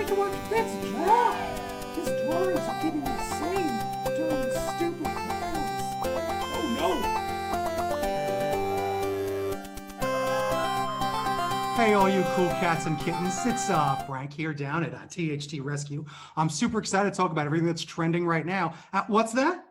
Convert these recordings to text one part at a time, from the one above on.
like to watch kids draw. His drawings are getting insane during these stupid clowns. Oh no! Hey, all you cool cats and kittens. It's Frank here down at THT Rescue. I'm super excited to talk about everything that's trending right now. What's that?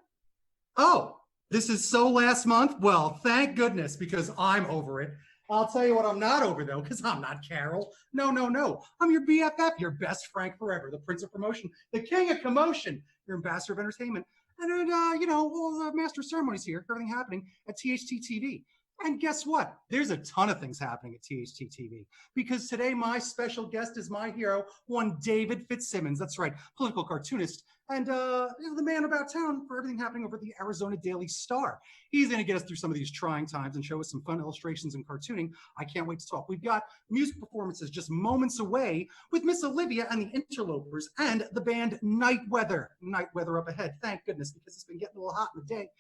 Oh, this is so last month? Well, thank goodness, because I'm over it. I'll tell you what I'm not over, though, because I'm not Carol. No. I'm your BFF, your best Frank forever, the Prince of Promotion, the King of Commotion, your Ambassador of Entertainment, and, all the Master of Ceremonies here, everything happening at THT TV. And guess what? There's a ton of things happening at THT TV, because today my special guest is my hero, one David Fitzsimmons. That's right, political cartoonist, and the man about town for everything happening over at the Arizona Daily Star. He's going to get us through some of these trying times and show us some fun illustrations and cartooning. I can't wait to talk. We've got music performances just moments away with Miss Olivia and the Interlopers and the band Night Weather. Night Weather up ahead, thank goodness, because it's been getting a little hot in the day.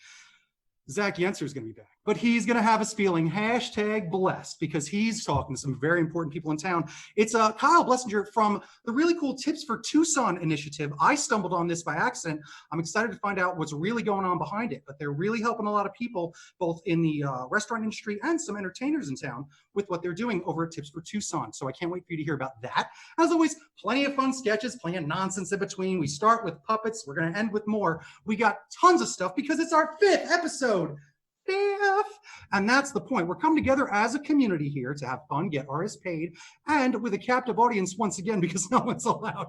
Zach Yenser is going to be back, but he's going to have us feeling #blessed because he's talking to some very important people in town. It's Kyle Blessinger from the really cool Tips for Tucson initiative. I stumbled on this by accident. I'm excited to find out what's really going on behind it, but they're really helping a lot of people, both in the restaurant industry and some entertainers in town with what they're doing over at Tips for Tucson. So I can't wait for you to hear about that. As always, plenty of fun sketches, plenty of nonsense in between. We start with puppets. We're going to end with more. We got tons of stuff because it's our 5th episode. And that's the point. We're coming together as a community here to have fun, get artists paid, and with a captive audience once again, because no one's allowed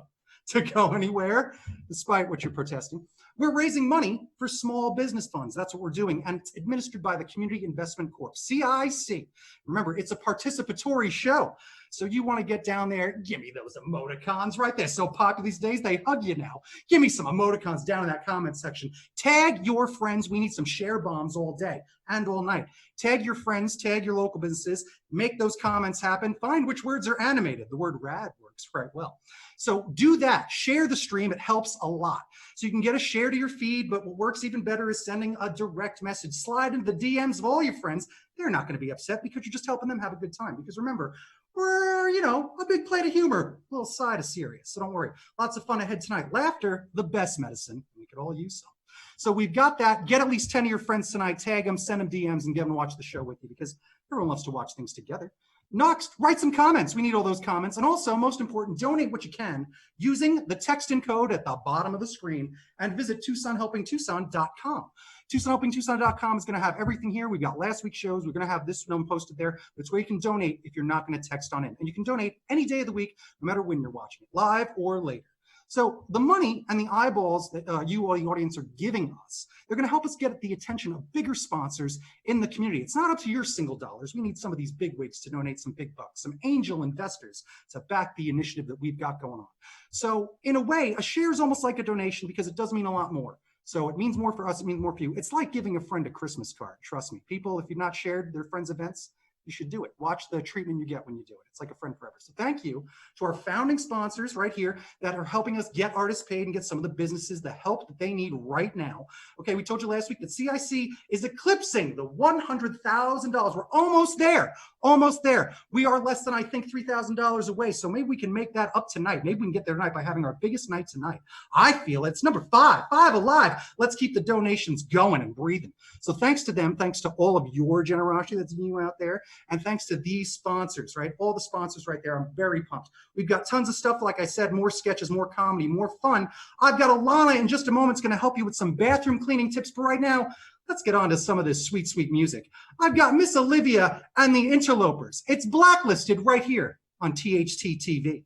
to go anywhere, despite what you're protesting. We're raising money for small business funds. That's what we're doing. And it's administered by the Community Investment Corp, CIC. Remember, it's a participatory show. So you want to get down there, give me those emoticons right there. So popular these days, they hug you now. Give me some emoticons down in that comment section. Tag your friends. We need some share bombs all day and all night. Tag your friends, tag your local businesses, make those comments happen. Find which words are animated. The word rad works quite well. So do that. Share the stream. It helps a lot. So you can get a share to your feed, but what works even better is sending a direct message. Slide into the DMs of all your friends. They're not going to be upset because you're just helping them have a good time. Because remember, we're, a big plate of humor, a little side of serious. So don't worry. Lots of fun ahead tonight. Laughter, the best medicine. We could all use some. So we've got that. Get at least 10 of your friends tonight. Tag them, send them DMs, and get them to watch the show with you because everyone loves to watch things together. Next, write some comments. We need all those comments. And also, most important, donate what you can using the text and code at the bottom of the screen and visit TucsonHelpingTucson.com. TucsonHelpingTucson.com is going to have everything here. We've got last week's shows. We're going to have this one posted there. It's where you can donate if you're not going to text on in. And you can donate any day of the week, no matter when you're watching it, live or later. So the money and the eyeballs that you, all the audience, are giving us, they're going to help us get the attention of bigger sponsors in the community. It's not up to your single dollars. We need some of these big wigs to donate some big bucks, some angel investors to back the initiative that we've got going on. So in a way, a share is almost like a donation because it does mean a lot more. So it means more for us. It means more for you. It's like giving a friend a Christmas card. Trust me. People, if you've not shared their friends' events, you should do it. Watch the treatment you get when you do it. It's like a friend forever. So thank you to our founding sponsors right here that are helping us get artists paid and get some of the businesses the help that they need right now. Okay, we told you last week that CIC is eclipsing the $100,000. We're almost there. Almost there. We are less than, I think, $3,000 away. So maybe we can make that up tonight. Maybe we can get there tonight by having our biggest night tonight. I feel it's number 5 alive. Let's keep the donations going and breathing. So thanks to them, thanks to all of your generosity that's you out there. And thanks to these sponsors, right? All the sponsors right there. I'm very pumped. We've got tons of stuff. Like I said, more sketches, more comedy, more fun. I've got Alana in just a moment. It's going to help you with some bathroom cleaning tips. But right now, let's get on to some of this sweet, sweet music. I've got Miss Olivia and the Interlopers. It's Blacklisted right here on THT TV.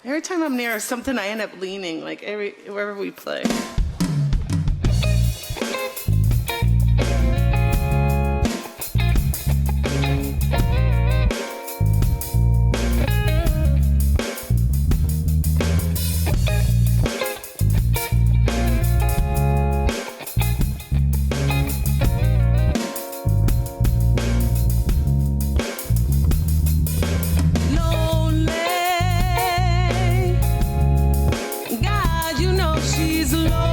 Every time I'm near something, I end up leaning, like wherever we play. God, you know she's alone.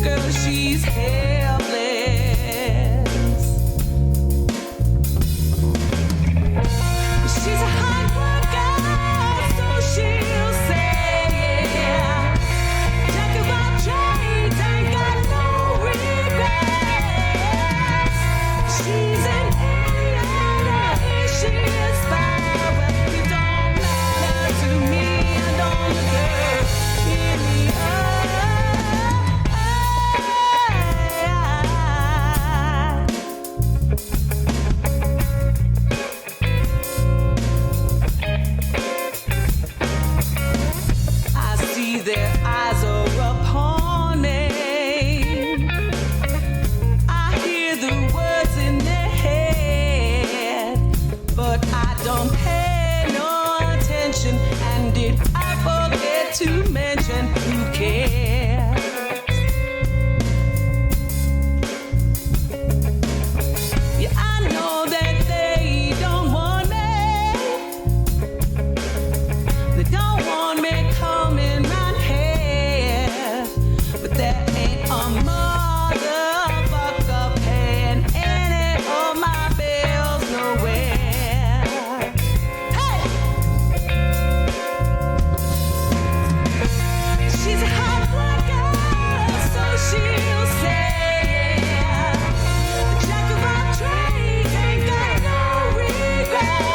girl, she's helpless. She's a hard worker, so she'll say, yeah. Jack of all trades, ain't got no regrets. She's an Ariana, is she a spy? Well, it don't matter to me, I don't look her in the eye. I see their eyes are upon me. I hear the words in their head, but I don't pay no attention. And did I forget to mention who cares? Yeah, I know that they don't want me. They don't want me coming round here, but there ain't a motherfucker paying any of my bills nowhere. Hey! She's a hard worker, so she'll say, yeah. Jack of all trades, ain't got no regrets.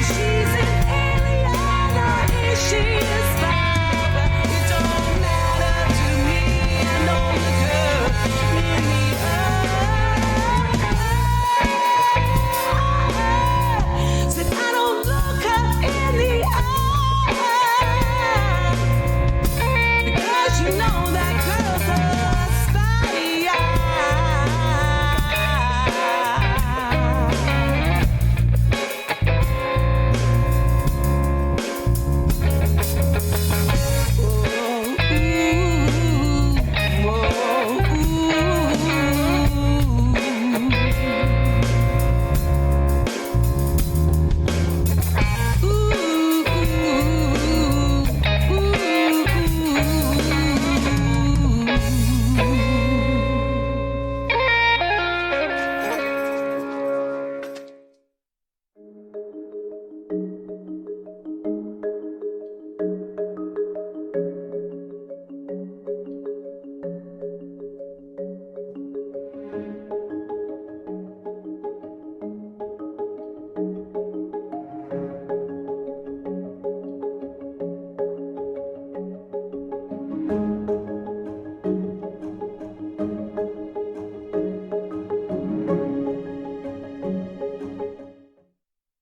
She's an Ariana, is she a spy? Well, it don't matter to me, I know the girl in the eye. Said I don't look her in the eye, because you know that girl's a spy.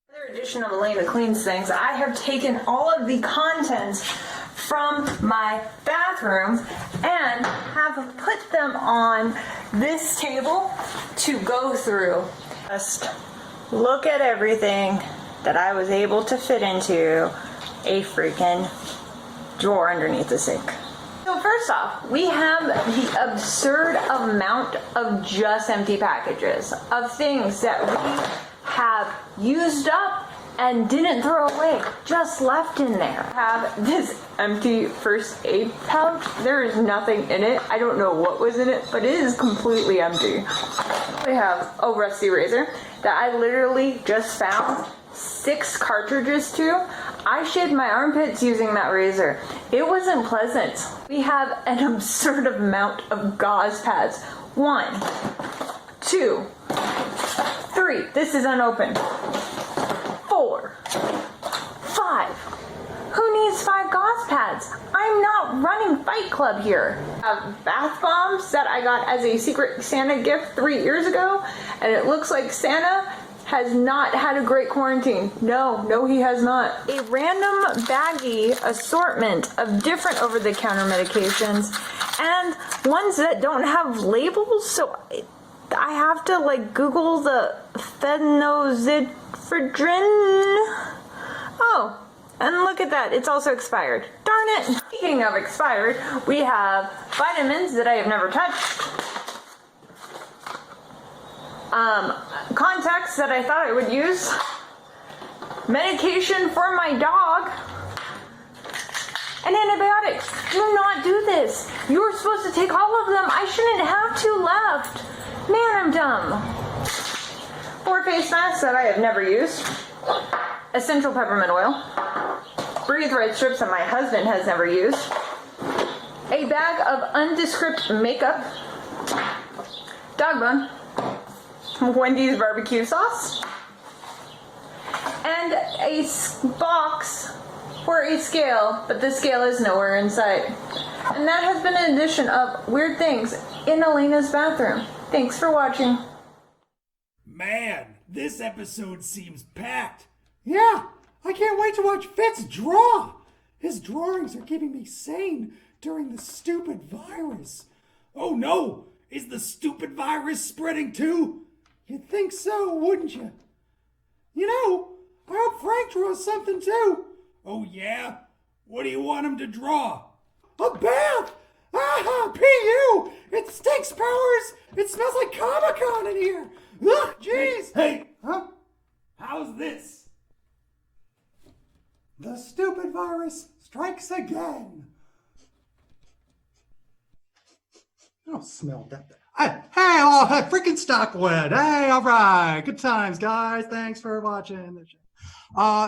Another edition of Elena Cleans Things. I have taken all of the contents from my bathroom and have put them on this table to go through. Just look at everything that I was able to fit into a freaking drawer underneath the sink. So first off, we have the absurd amount of just empty packages of things that we have used up and didn't throw away, just left in there. Have this empty first aid pouch. There is nothing in it. I don't know what was in it, but it is completely empty. We have a rusty razor that I literally just found 6 cartridges to. I shaved my armpits using that razor. It wasn't pleasant. We have an absurd amount of gauze pads. 1, 2, 3. This is unopened. 4, 5. Who needs 5 gauze pads? I'm not running Fight Club here. I have bath bombs that I got as a Secret Santa gift 3 years ago, and it looks like Santa has not had a great quarantine. No, he has not. A random baggy assortment of different over-the-counter medications and ones that don't have labels, so I have to like Google the phenozidifredrin. Oh, and look at that, it's also expired. Darn it. Speaking of expired, we have vitamins that I have never touched. Contacts that I thought I would use. Medication for my dog. and antibiotics. Do not do this. You were supposed to take all of them. I shouldn't have 2 left. Man, I'm dumb. 4 face masks that I have never used. Essential peppermint oil. Breathe Right strips that my husband has never used. A bag of undescript makeup. Dog bone. Wendy's barbecue sauce. And a box for a scale, but the scale is nowhere in sight. And that has been an edition of Weird Things in Elena's bathroom. Thanks for watching. Man, this episode seems packed. Yeah, I can't wait to watch Fitz draw. His drawings are keeping me sane during the stupid virus. Oh no, is the stupid virus spreading too? You'd think so, wouldn't you? You know, I hope Frank draws something too. Oh yeah? What do you want him to draw? A bath! Ah, P.U. It stinks, Powers! It smells like Comic-Con in here! Ugh, jeez! Hey! Huh? How's this? The stupid virus strikes again! I don't smell that bad. Hey, oh, freaking Stockwood! Hey, all right! Good times, guys. Thanks for watching the show.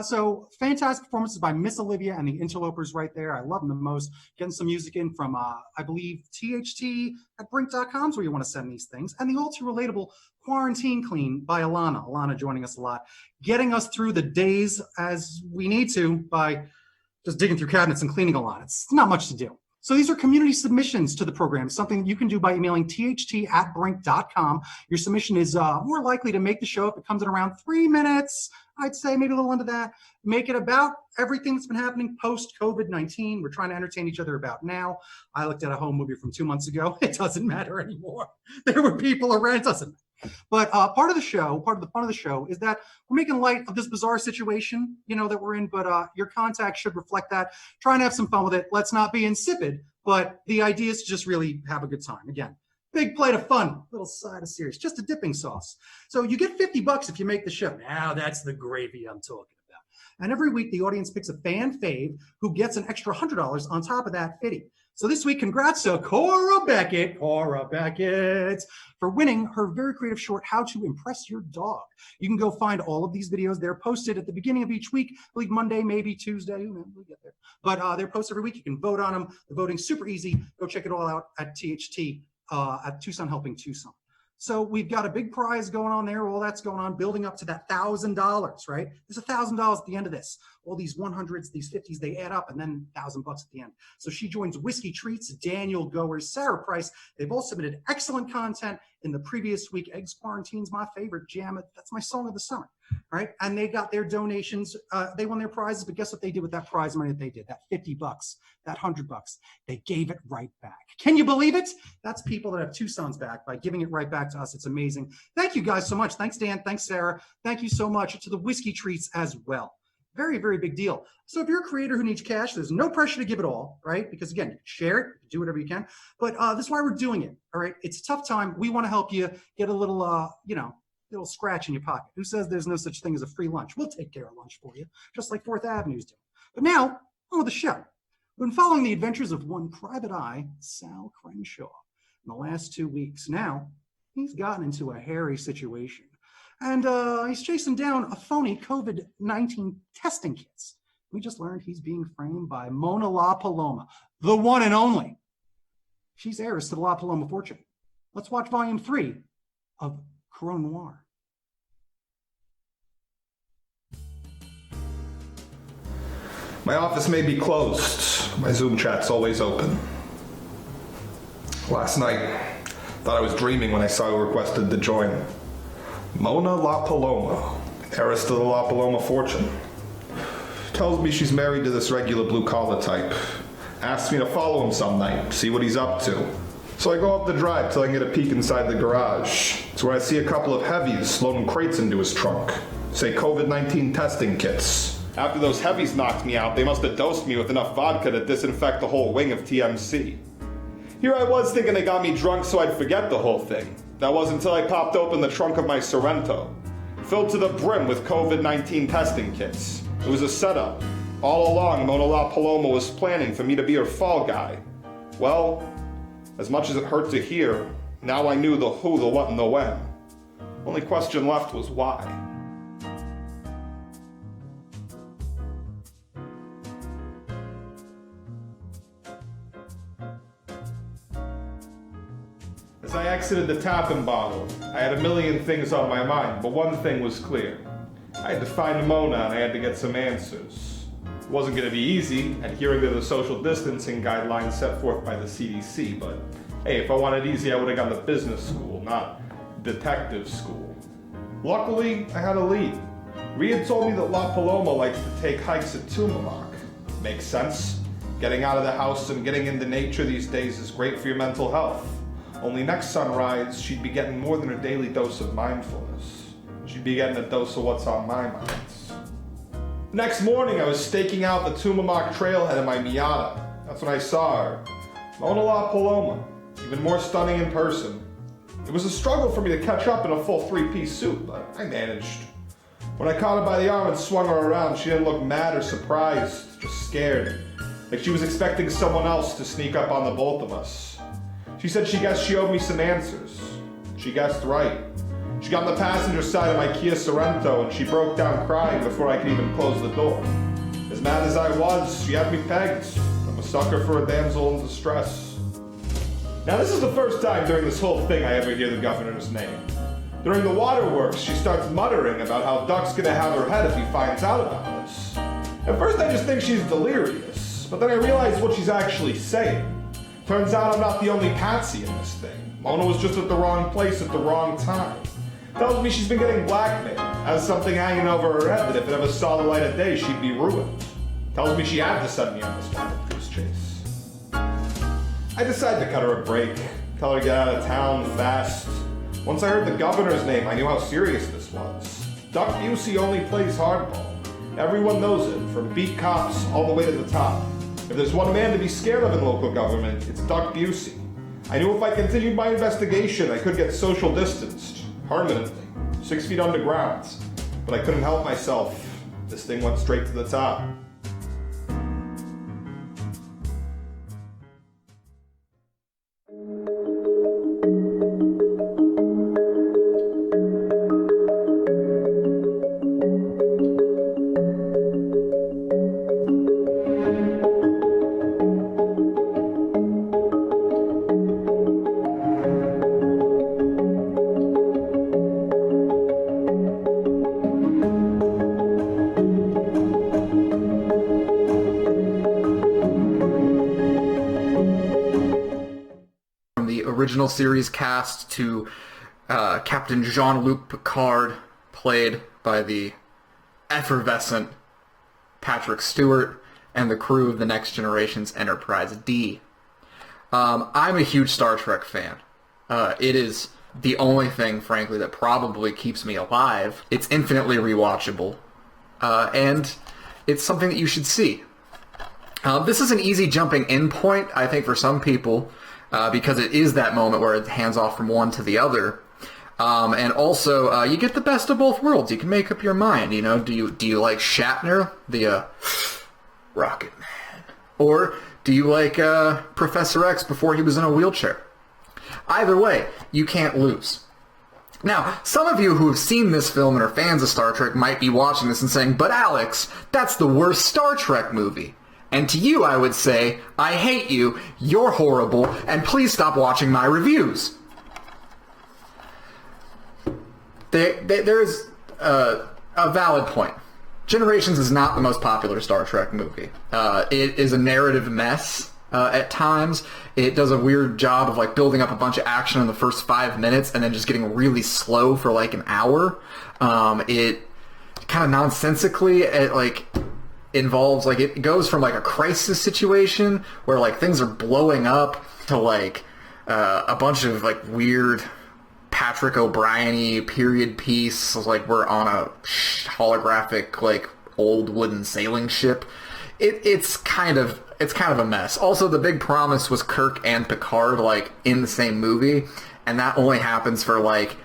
So fantastic performances by Miss Olivia and the Interlopers right there. I love them the most. Getting some music in from, I believe, THT at Brink.com is where you want to send these things. And the all too relatable Quarantine Clean by Alana. Alana joining us a lot. Getting us through the days as we need to by just digging through cabinets and cleaning a lot. It's not much to do. So these are community submissions to the program, something you can do by emailing tht@brink.com. Your submission is more likely to make the show if it comes in around 3 minutes. I'd say maybe a little under that. Make it about everything that's been happening post-COVID-19. We're trying to entertain each other about now. I looked at a home movie from 2 months ago. It doesn't matter anymore. There were people around. It doesn't matter. But part of the fun of the show is that we're making light of this bizarre situation, that we're in, but your contact should reflect that. Trying to have some fun with it. Let's not be insipid, but the idea is to just really have a good time. Again, big plate of fun, little side of serious, just a dipping sauce. So you get $50 if you make the show. Now that's the gravy I'm talking about. And every week the audience picks a fan fave who gets an extra $100 on top of that 50. So this week, congrats to Cora Beckett, for winning her very creative short, How to Impress Your Dog. You can go find all of these videos. They're posted at the beginning of each week, I believe Monday, maybe Tuesday, we'll get there. But they're posted every week. You can vote on them. The voting's super easy. Go check it all out at THT, at Tucson Helping Tucson. So we've got a big prize going on there. All that's going on, building up to that $1,000, right? There's $1,000 at the end of this. All these 100s, these 50s, they add up, and then $1,000 at the end. So she joins Whiskey Treats, Daniel Goers, Sarah Price. They've all submitted excellent content in the previous week. Eggs Quarantine's my favorite jam. That's my song of the summer, right? And they got their donations. They won their prizes, but guess what they did with that prize money that they did? That $50, that $100. They gave it right back. Can you believe it? That's people that have Tucson's back by giving it right back to us. It's amazing. Thank you guys so much. Thanks, Dan. Thanks, Sarah. Thank you so much to the Whiskey Treats as well. Very, very big deal. So if you're a creator who needs cash, there's no pressure to give it all, right? Because again, you can share it, do whatever you can. But this is why we're doing it, all right? It's a tough time. We want to help you get a little, little scratch in your pocket. Who says there's no such thing as a free lunch? We'll take care of lunch for you, just like 4th Avenue's doing. But now, on with the show. We've been following the adventures of one private eye, Sal Crenshaw, in the last 2 weeks. Now, he's gotten into a hairy situation. And he's chasing down a phony COVID-19 testing kits. We just learned he's being framed by Mona La Paloma, the one and only. She's heiress to the La Paloma fortune. Let's watch volume 3 of Corona Noir. My office may be closed. My Zoom chat's always open. Last night, thought I was dreaming when I saw who requested to join. Mona La Paloma, heiress to the La Paloma fortune. Tells me she's married to this regular blue-collar type. Asks me to follow him some night, see what he's up to. So I go up the drive till I can get a peek inside the garage. It's where I see a couple of heavies loading crates into his trunk. Say COVID-19 testing kits. After those heavies knocked me out, they must have dosed me with enough vodka to disinfect the whole wing of TMC. Here I was thinking they got me drunk so I'd forget the whole thing. That wasn't until I popped open the trunk of my Sorrento, filled to the brim with COVID-19 testing kits. It was a setup. All along, Mona La Paloma was planning for me to be her fall guy. Well, as much as it hurt to hear, now I knew the who, the what, and the when. Only question left was why. As I exited the tapping bottle, I had a million things on my mind, but one thing was clear. I had to find Mona and I had to get some answers. It wasn't going to be easy, adhering to the social distancing guidelines set forth by the CDC, but hey, if I wanted easy, I would have gone to business school, not detective school. Luckily, I had a lead. Rhea told me that La Paloma likes to take hikes at Tucson. Makes sense. Getting out of the house and getting into nature these days is great for your mental health. Only next sunrise, she'd be getting more than a daily dose of mindfulness. She'd be getting a dose of what's on my mind. Next morning, I was staking out the Tumamoc trailhead in my Miata. That's when I saw her. Mona La Paloma, even more stunning in person. It was a struggle for me to catch up in a full three-piece suit, but I managed. When I caught her by the arm and swung her around, she didn't look mad or surprised, just scared. Like she was expecting someone else to sneak up on the both of us. She said she guessed she owed me some answers. She guessed right. She got on the passenger side of my Kia Sorento and she broke down crying before I could even close the door. As mad as I was, she had me pegged. I'm a sucker for a damsel in distress. Now this is the first time during this whole thing I ever hear the governor's name. During the waterworks, she starts muttering about how Duck's gonna have her head if he finds out about this. At first I just think she's delirious, but then I realize what she's actually saying. Turns out I'm not the only patsy in this thing. Mona was just at the wrong place at the wrong time. Tells me she's been getting blackmailed, has something hanging over her head that if it ever saw the light of day, she'd be ruined. Tells me she had to send me on this wild goose chase. I decided to cut her a break, tell her to get out of town fast. Once I heard the governor's name, I knew how serious this was. Duck Busey only plays hardball. Everyone knows it, from beat cops all the way to the top. If there's one man to be scared of in local government, it's Duck Busey. I knew if I continued my investigation, I could get social distanced, permanently, 6 feet underground. But I couldn't help myself. This thing went straight to the top. Original series cast to Captain Jean-Luc Picard, played by the effervescent Patrick Stewart, and the crew of the Next Generation's Enterprise D. I'm a huge Star Trek fan. It is the only thing, frankly, that probably keeps me alive. It's infinitely rewatchable, and it's something that you should see. This is an easy jumping in point, I think, for some people, because it is that moment where it hands off from one to the other. And also, you get the best of both worlds. You can make up your mind, you know, do you like Shatner, the Rocket Man? Or do you like Professor X before he was in a wheelchair? Either way, you can't lose. Now, some of you who have seen this film and are fans of Star Trek might be watching this and saying, but Alex, that's the worst Star Trek movie. And to you, I would say, I hate you, you're horrible, and please stop watching my reviews. There's a valid point. Generations is not the most popular Star Trek movie. It is a narrative mess at times. It does a weird job of like building up a bunch of action in the first 5 minutes and then just getting really slow for like an hour. It kind of nonsensically involves, like, it goes from like a crisis situation where like things are blowing up to like a bunch of like weird Patrick O'Brien-y period piece, like we're on a holographic like old wooden sailing ship. It's kind of a mess. Also, the big promise was Kirk and Picard like in the same movie, and that only happens for like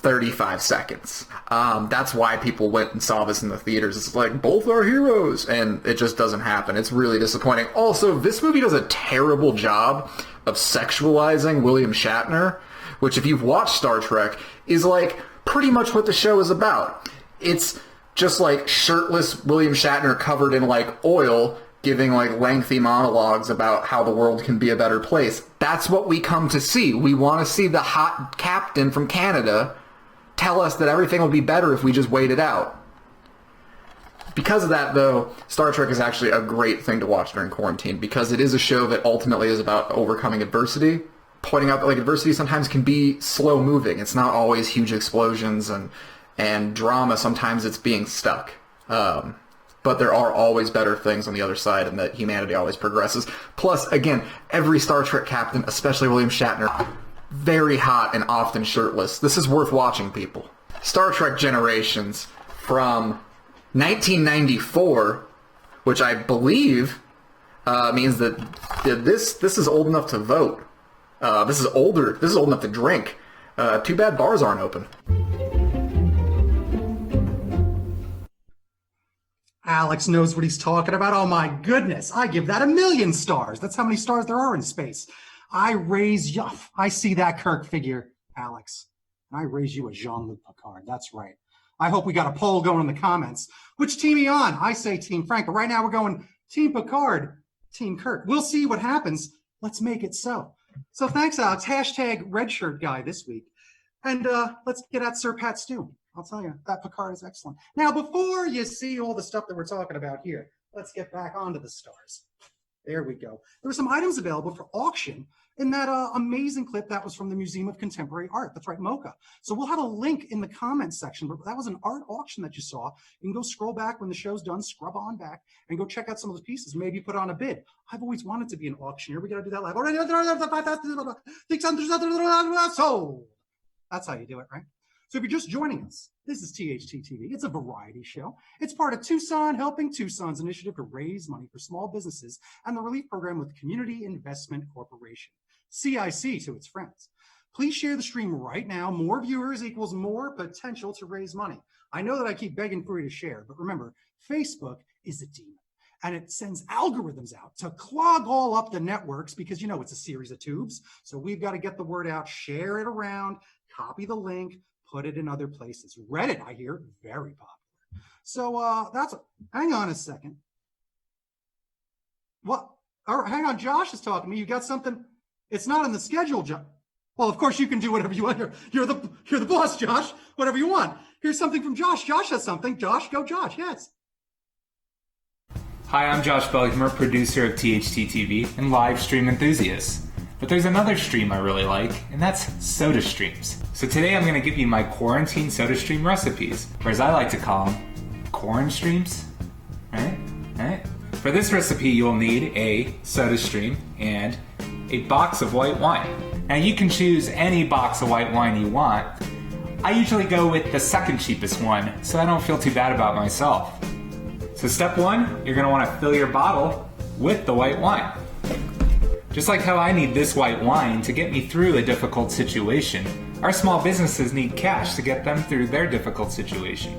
35 seconds. That's why people went and saw this in the theaters. It's like, both are heroes, and it just doesn't happen. It's really disappointing. Also, this movie does a terrible job of sexualizing William Shatner, which, if you've watched Star Trek, is like pretty much what the show is about. It's just like shirtless William Shatner covered in like oil, giving like lengthy monologues about how the world can be a better place. That's what we come to see. We want to see the hot captain from Canada tell us that everything will be better if we just wait it out. Because of that, though, Star Trek is actually a great thing to watch during quarantine, because it is a show that ultimately is about overcoming adversity, pointing out that like adversity sometimes can be slow moving. It's not always huge explosions and drama. Sometimes it's being stuck. But there are always better things on the other side, and that humanity always progresses. Plus, again, every Star Trek captain, especially William Shatner, very hot and often shirtless. This is worth watching, people. Star Trek Generations from 1994, which I believe means that this is old enough to vote. This is old enough to drink. Too bad bars aren't open. Alex knows what he's talking about. Oh my goodness. I give that 1,000,000 stars. That's how many stars there are in space. I raise you. I see that Kirk figure, Alex. I raise you a Jean-Luc Picard. That's right. I hope we got a poll going in the comments. Which team are you on? I say Team Frank, but right now we're going Team Picard, Team Kirk. We'll see what happens. Let's make it so. So thanks, Alex. Hashtag redshirt guy this week. And let's get at Sir Pat Stew. I'll tell you, that Picard is excellent. Now, before you see all the stuff that we're talking about here, let's get back onto the stars. There we go. There were some items available for auction in that amazing clip that was from the Museum of Contemporary Art. That's right, MoCA. So we'll have a link in the comments section, but that was an art auction that you saw. You can go scroll back when the show's done, scrub on back, and go check out some of the pieces. Maybe put on a bid. I've always wanted to be an auctioneer. We got to do that live. All right, so that's how you do it, right? So if you're just joining us, this is THT TV. It's a variety show. It's part of Tucson, helping Tucson's initiative to raise money for small businesses and the relief program with Community Investment Corporation, CIC to its friends. Please share the stream right now. More viewers equals more potential to raise money. I know that I keep begging for you to share, but remember, Facebook is a demon. And it sends algorithms out to clog all up the networks because, you know, it's a series of tubes. So we've got to get the word out, share it around, copy the link, put it in other places. Reddit, I hear, very popular. So hang on a second. What? All right, hang on, Josh is talking to me. You got something? It's not in the schedule, Josh. Well, of course you can do whatever you want. You're the boss, Josh. Whatever you want. Here's something from Josh. Josh has something. Josh, go Josh. Yes. Hi, I'm Josh Bellimer, producer of THT TV and live stream enthusiast. But there's another stream I really like, and that's soda streams. So today I'm going to give you my quarantine soda stream recipes, or as I like to call them, corn streams. Right? For this recipe, you'll need a soda stream and a box of white wine. Now you can choose any box of white wine you want. I usually go with the second cheapest one, so I don't feel too bad about myself. So step one, you're going to want to fill your bottle with the white wine. Just like how I need this white wine to get me through a difficult situation, our small businesses need cash to get them through their difficult situation.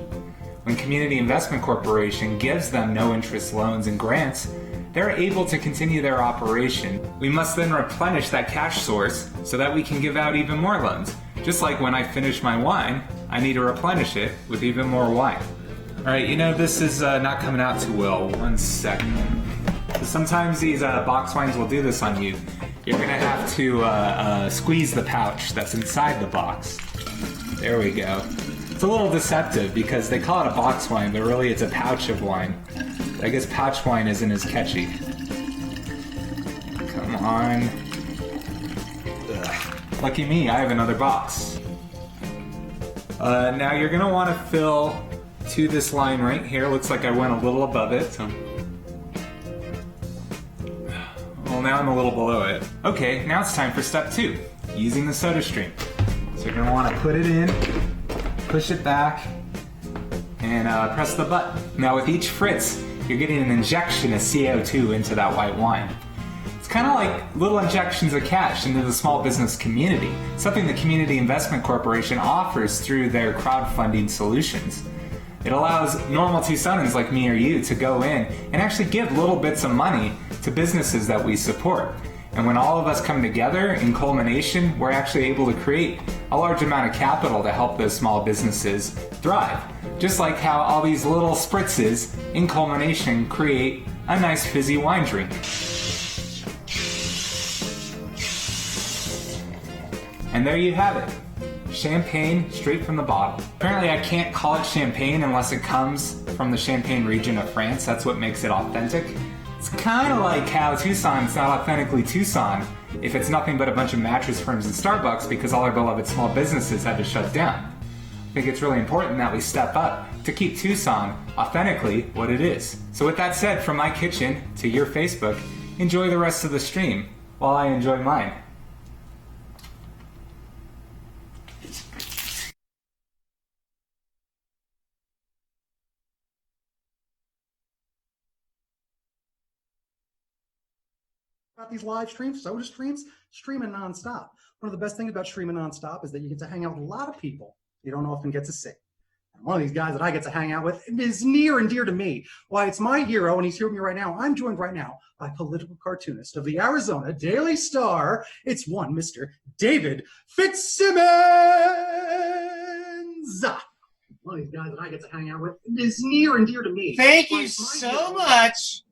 When Community Investment Corporation gives them no-interest loans and grants, they're able to continue their operation. We must then replenish that cash source so that we can give out even more loans. Just like when I finish my wine, I need to replenish it with even more wine. Alright, you know, this is not coming out too well. 1 second. Sometimes these box wines will do this on you. You're going to have to squeeze the pouch that's inside the box. There we go. It's a little deceptive because they call it a box wine, but really it's a pouch of wine. I guess pouch wine isn't as catchy. Come on. Ugh. Lucky me, I have another box. Now you're going to want to fill to this line right here. Looks like I went a little above it. So. Well, now I'm a little below it. Okay, now it's time for step 2, using the soda stream. So you're going to want to put it in, push it back, and press the button. Now with each fritz, you're getting an injection of CO2 into that white wine. It's It's kind of like little injections of cash into the small business community, something the Community Investment Corporation offers through their crowdfunding solutions. It allows normal Tucsonans like me or you to go in and actually give little bits of money to businesses that we support. And when all of us come together in culmination, we're actually able to create a large amount of capital to help those small businesses thrive. Just like how all these little spritzes in culmination create a nice fizzy wine drink. And there you have it. Champagne straight from the bottle. Apparently I can't call it champagne unless it comes from the Champagne region of France. That's what makes it authentic. It's kind of like how Tucson's not authentically Tucson if it's nothing but a bunch of mattress firms and Starbucks because all our beloved small businesses had to shut down. I think it's really important that we step up to keep Tucson authentically what it is. So with that said, from my kitchen to your Facebook, enjoy the rest of the stream while I enjoy mine. About these live streams, soda streams, streaming nonstop. One of the best things about streaming nonstop is that you get to hang out with a lot of people you don't often get to see. And one of these guys that I get to hang out with is near and dear to me. Why, it's my hero, and he's here with me right now. I'm joined right now by political cartoonist of the Arizona Daily Star. It's one Mr. David Fitzsimmons. One of these guys that I get to hang out with is near and dear to me. Thank you so much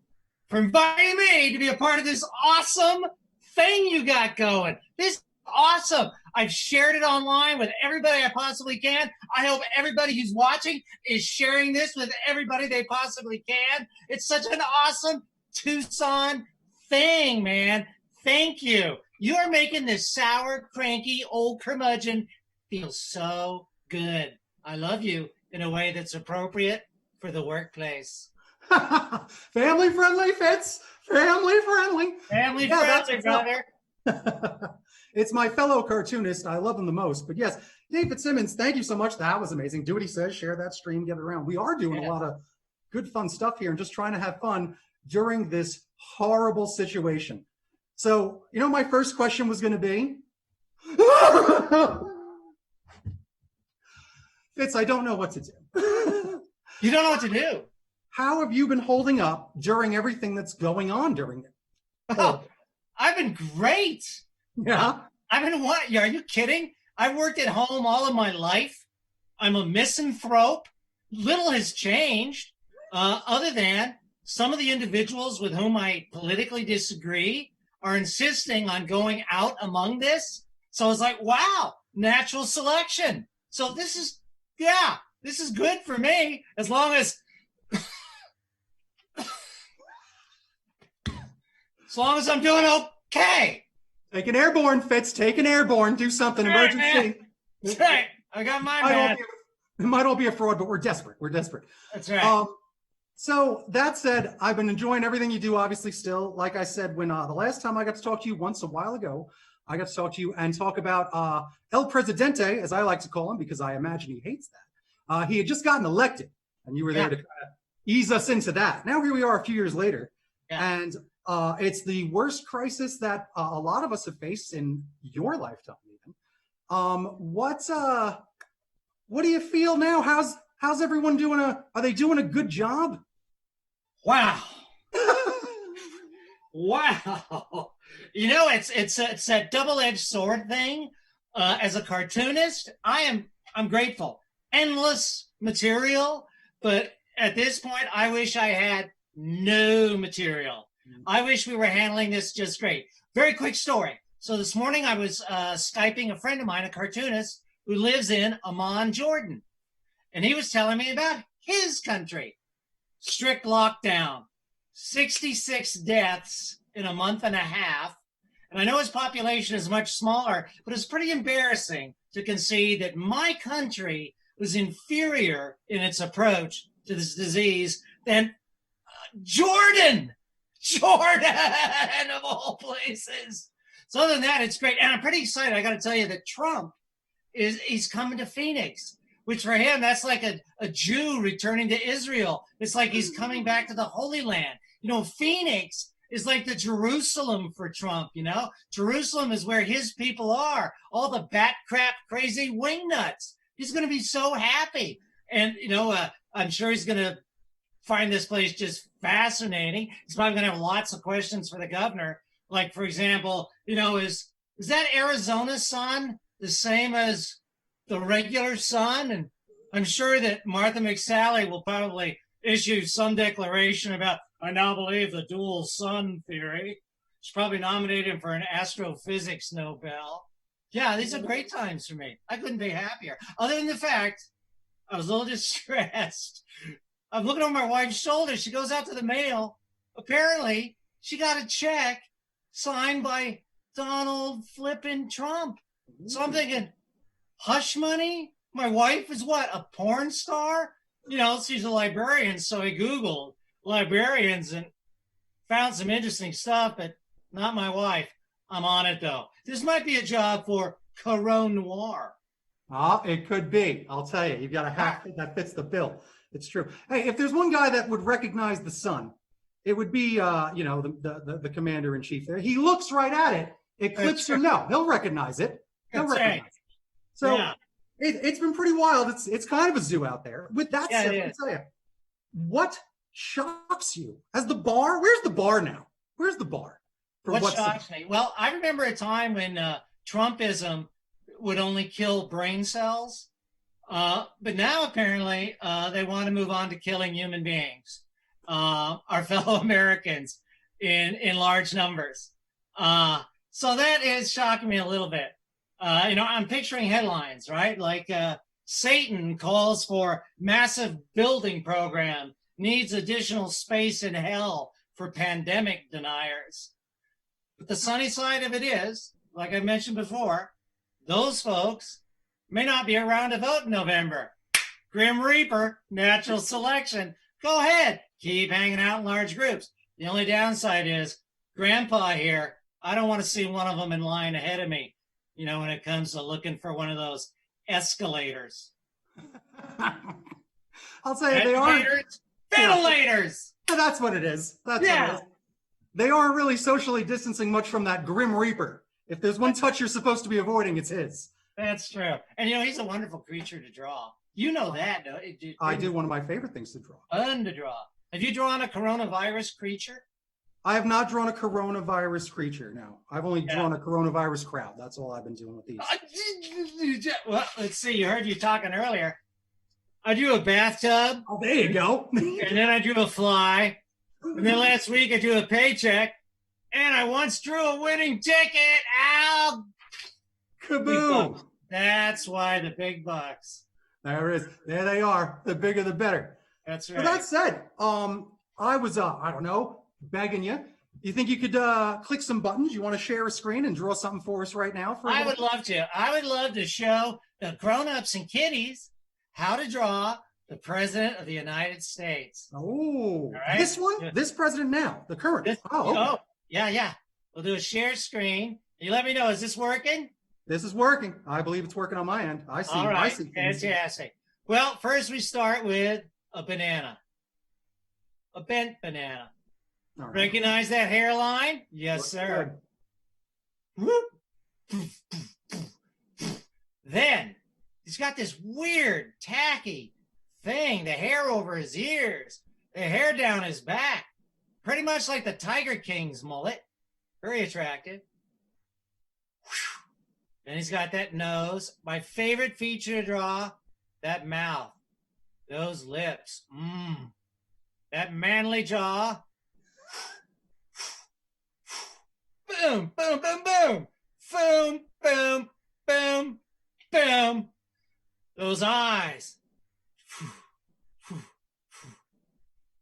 for inviting me to be a part of this awesome thing you got going. This is awesome. I've shared it online with everybody I possibly can. I hope everybody who's watching is sharing this with everybody they possibly can. It's such an awesome Tucson thing, man. Thank you. You are making this sour, cranky, old curmudgeon feel so good. I love you in a way that's appropriate for the workplace. Family friendly, Fitz. Family friendly. Family friendly, brother. It's my fellow cartoonist. I love him the most. But yes, David Simmons, thank you so much. That was amazing. Do what he says, share that stream, get it around. We are doing a lot of good, fun stuff here and just trying to have fun during this horrible situation. So, you know, my first question was going to be, Fitz, I don't know what to do. You don't know what to do. How have you been holding up during everything that's going on during it? Oh, I've been great. Yeah. I've been what? Are you kidding? I've worked at home all of my life. I'm a misanthrope. Little has changed, other than some of the individuals with whom I politically disagree are insisting on going out among this. So it's like, wow, natural selection. So this is good for me as long as I'm doing okay. Take an airborne, Fitz. Take an airborne. Do something. Emergency. That's right. I got my man. It might all be a fraud, but we're desperate. We're desperate. That's right. So that said, I've been enjoying everything you do, obviously, still. Like I said, when the last time I got to talk to you once a while ago, I got to talk to you and talk about El Presidente, as I like to call him, because I imagine he hates that. He had just gotten elected, and you were there to kind of ease us into that. Now here we are a few years later, and it's the worst crisis that a lot of us have faced in your lifetime, even. What do you feel now? How's everyone doing? Are they doing a good job? Wow. Wow. You know, it's that double-edged sword thing. As a cartoonist, I'm grateful. Endless material, but at this point, I wish I had no material. I wish we were handling this just great. Very quick story. So this morning I was Skyping a friend of mine, a cartoonist, who lives in Amman, Jordan. And he was telling me about his country. Strict lockdown, 66 deaths in a month and a half. And I know his population is much smaller, but it's pretty embarrassing to concede that my country was inferior in its approach to this disease than Jordan of all places. So other than that, it's great. And I'm pretty excited. I got to tell you that Trump he's coming to Phoenix, which for him, that's like a Jew returning to Israel. It's like he's coming back to the Holy Land. You know, Phoenix is like the Jerusalem for Trump, you know? Jerusalem is where his people are, all the bat crap crazy wingnuts. He's going to be so happy. And, I'm sure he's going to find this place just fascinating. He's probably going to have lots of questions for the governor. Like, for example, is that Arizona sun the same as the regular sun? And I'm sure that Martha McSally will probably issue some declaration about, I now believe the dual sun theory. She's probably nominated him for an astrophysics Nobel. Yeah, these are great times for me. I couldn't be happier. Other than the fact, I was a little distressed. I'm looking over my wife's shoulder. She goes out to the mail. Apparently, she got a check signed by Donald flippin' Trump. So I'm thinking, hush money? My wife is what, a porn star? She's a librarian, so I Googled librarians and found some interesting stuff, but not my wife. I'm on it, though. This might be a job for Corona Noir. It could be. I'll tell you. You've got a hat that fits the bill. It's true. Hey, if there's one guy that would recognize the sun, it would be, the commander in chief there. He looks right at it. Eclipse or no, he'll recognize it. He'll recognize it. So yeah. It's been pretty wild. It's kind of a zoo out there. With that said, let me tell you, what shocks you? As the bar? Where's the bar now? Where's the bar? What shocks me? Well, I remember a time when Trumpism would only kill brain cells. But now apparently they want to move on to killing human beings, our fellow Americans in large numbers. So that is shocking me a little bit. I'm picturing headlines, right? Like Satan calls for massive building program, needs additional space in hell for pandemic deniers. But the sunny side of it is, like I mentioned before, those folks may not be around to vote in November. Grim Reaper, natural selection. Go ahead. Keep hanging out in large groups. The only downside is Grandpa here, I don't want to see one of them in line ahead of me, when it comes to looking for one of those escalators. I'll say they aren't. Ventilators! Yeah, that's what it is. That's what it is. They aren't really socially distancing much from that Grim Reaper. If there's one touch you're supposed to be avoiding, it's his. That's true. And, he's a wonderful creature to draw. You know that, don't you? I do. One of my favorite things to draw. Fun to draw. Have you drawn a coronavirus creature? I have not drawn a coronavirus creature, no. I've only drawn a coronavirus crowd. That's all I've been doing with these. Well, let's see. You heard you talking earlier. I drew a bathtub. Oh, there you go. And then I drew a fly. And then last week I drew a paycheck. And I once drew a winning ticket. Ow! Kaboom! That's why the big bucks. There it is. There they are. The bigger, the better. That's right. But that said, I was, I don't know, begging you. You think you could click some buttons? You want to share a screen and draw something for us right now? I would love to. I would love to show the grown-ups and kiddies how to draw the President of the United States. Oh, right? This one? This president now, the current. Okay. Oh, yeah. We'll do a share screen. You let me know, is this working? This is working. I believe it's working on my end. I see. All right, I see. fantastic. Well, first we start with a banana. A bent banana. All right. Recognize that hairline? Yes, Looks sir. Then he's got this weird, tacky thing, the hair over his ears, the hair down his back. Pretty much like the Tiger King's mullet. Very attractive. Then he's got that nose. My favorite feature to draw, that mouth. Those lips. That manly jaw. Boom, boom, boom, boom. Boom, boom, boom, boom. Those eyes.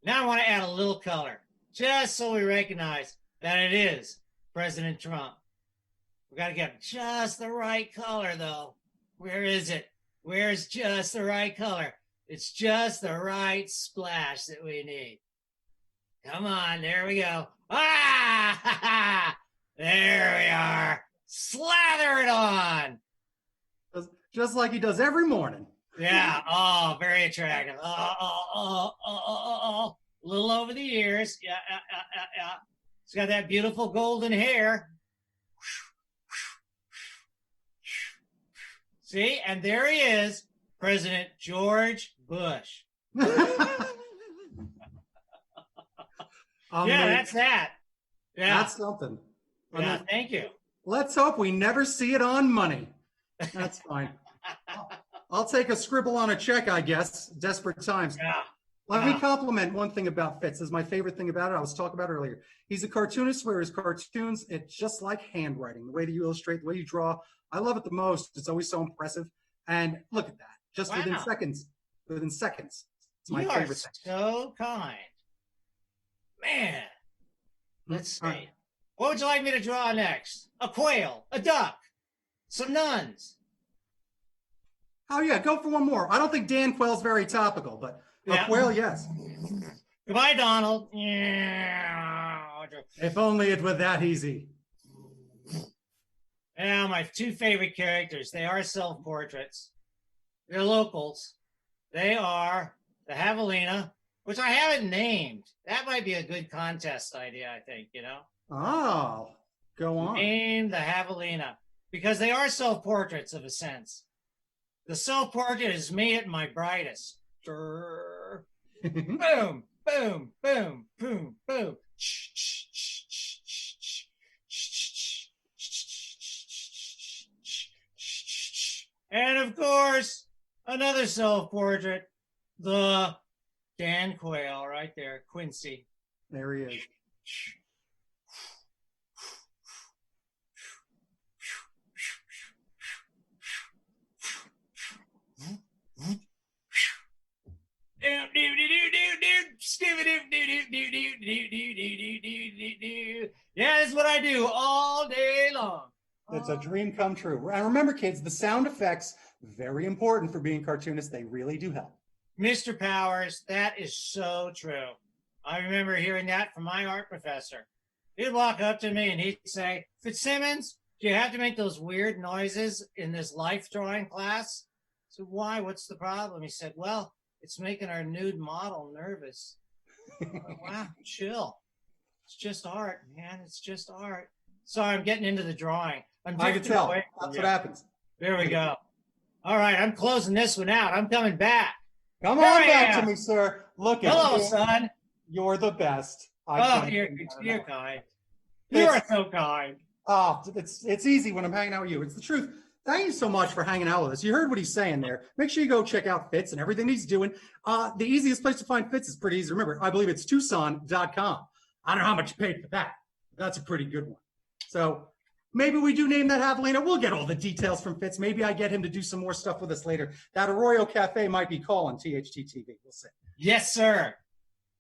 Now I want to add a little color, just so we recognize that it is President Trump. We got to get just the right color, though. Where is it? Where's just the right color? It's just the right splash that we need. Come on, there we go. Ah! There we are. Slather it on. Just like he does every morning. Yeah. Oh, very attractive. A little over the ears. Yeah. He's got that beautiful golden hair. See, and there he is, President George Bush. Yeah, that's that. Yeah, That's something. yeah. Thank you. Let's hope we never see it on money. That's fine. I'll take a scribble on a check, I guess. Desperate times. Yeah. Let me compliment one thing about Fitz. This is my favorite thing about it. I was talking about it earlier. He's a cartoonist where his cartoons, it's just like handwriting. The way that you illustrate, the way you draw. I love it the most. It's always so impressive. And look at that. Just within seconds. Within seconds. It's my favorite thing. So kind. Man. Let's see. Right. What would you like me to draw next? A quail, a duck, some nuns. Oh, yeah. Go for one more. I don't think Dan Quayle's very topical, but a quail, yes. Goodbye, Donald. Yeah. If only it were that easy. Now, my two favorite characters, they are self-portraits. They're locals. They are the Javelina, which I haven't named. That might be a good contest idea, I think, you know? Oh, go on. Name the Javelina, because they are self-portraits of a sense. The self-portrait is me at my brightest. Boom, boom, boom, boom, boom. And of course, another self-portrait, the Dan Quayle right there, Quincy. There he is. Yeah, that's what I do all day long. It's a dream come true. And remember, kids, the sound effects, very important for being cartoonists. They really do help. Mr. Powers, that is so true. I remember hearing that from my art professor. He'd walk up to me and he'd say, Fitzsimmons, do you have to make those weird noises in this life drawing class? I said, why? What's the problem? He said, well, it's making our nude model nervous. Wow, chill. It's just art, man. It's just art. Sorry, I'm getting into the drawing. I can tell. That's what happens. There we go. All right, I'm closing this one out. I'm coming back. Come on back to me, sir. Look at Hello, you. son. You're the best. You're kind. You are so kind. Oh, it's easy when I'm hanging out with you. It's the truth. Thank you so much for hanging out with us. You heard what he's saying there. Make sure you go check out Fitz and everything he's doing. The easiest place to find Fitz is pretty easy. Remember, I believe it's Tucson.com. I don't know how much you paid for that. That's a pretty good one. So maybe we do name that Javelina. We'll get all the details from Fitz. Maybe I get him to do some more stuff with us later. That Arroyo Cafe might be calling THT TV. We'll see. Yes, sir.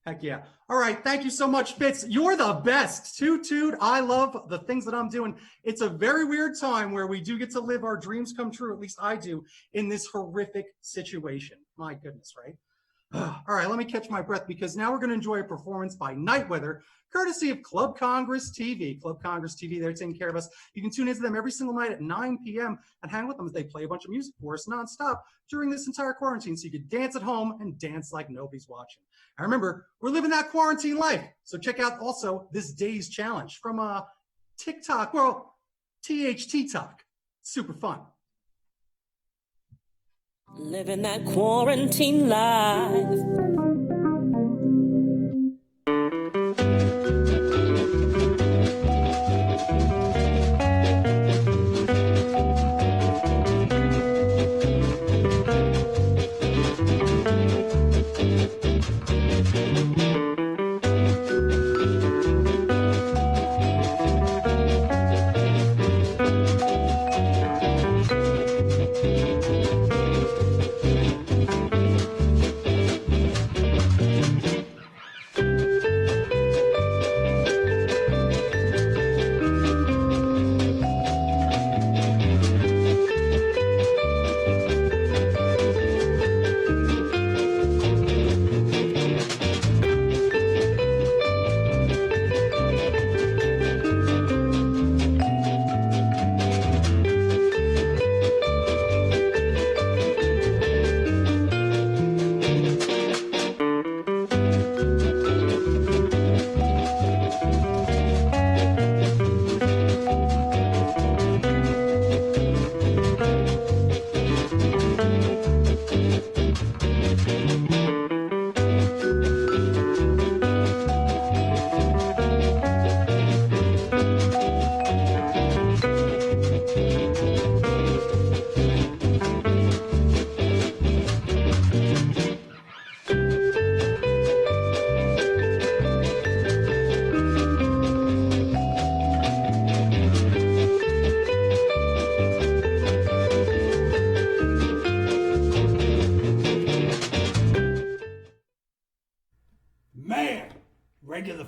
Heck yeah. All right. Thank you so much, Fitz. You're the best. Toot. I love the things that I'm doing. It's a very weird time where we do get to live our dreams come true. At least I do in this horrific situation. My goodness, right? All right. Let me catch my breath because now we're going to enjoy a performance by Night Weather, courtesy of Club Congress TV. Club Congress TV, they're taking care of us. You can tune into them every single night at 9 p.m. and hang with them as they play a bunch of music for us nonstop during this entire quarantine. So you can dance at home and dance like nobody's watching. And remember, we're living that quarantine life. So check out also this day's challenge from TikTok. Well, THT Talk. Super fun. Living that quarantine life.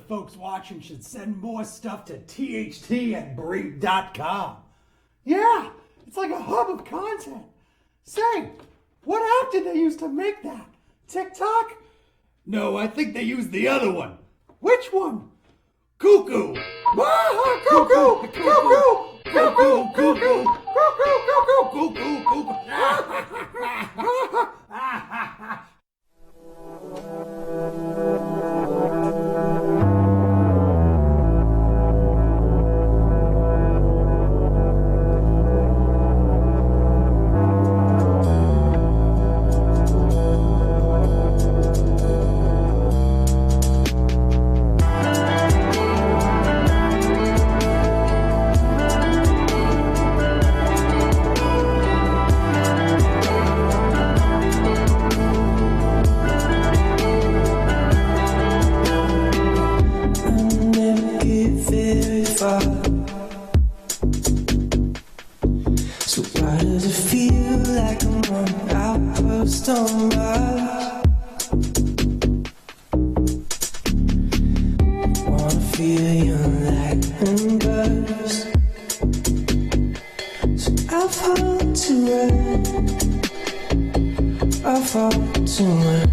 folks watching should send more stuff to tht@brink.com. Yeah, it's like a hub of content. Say, what app did they use to make that? TikTok? No, I think they used the other one. Which one? Cuckoo! Ah, cuckoo! Cuckoo! Cuckoo! Cuckoo! Cuckoo! Cuckoo! So why does it feel like I'm on outpost on Mars? Wanna feel your lightning burst. So I fall to run. I fall to run.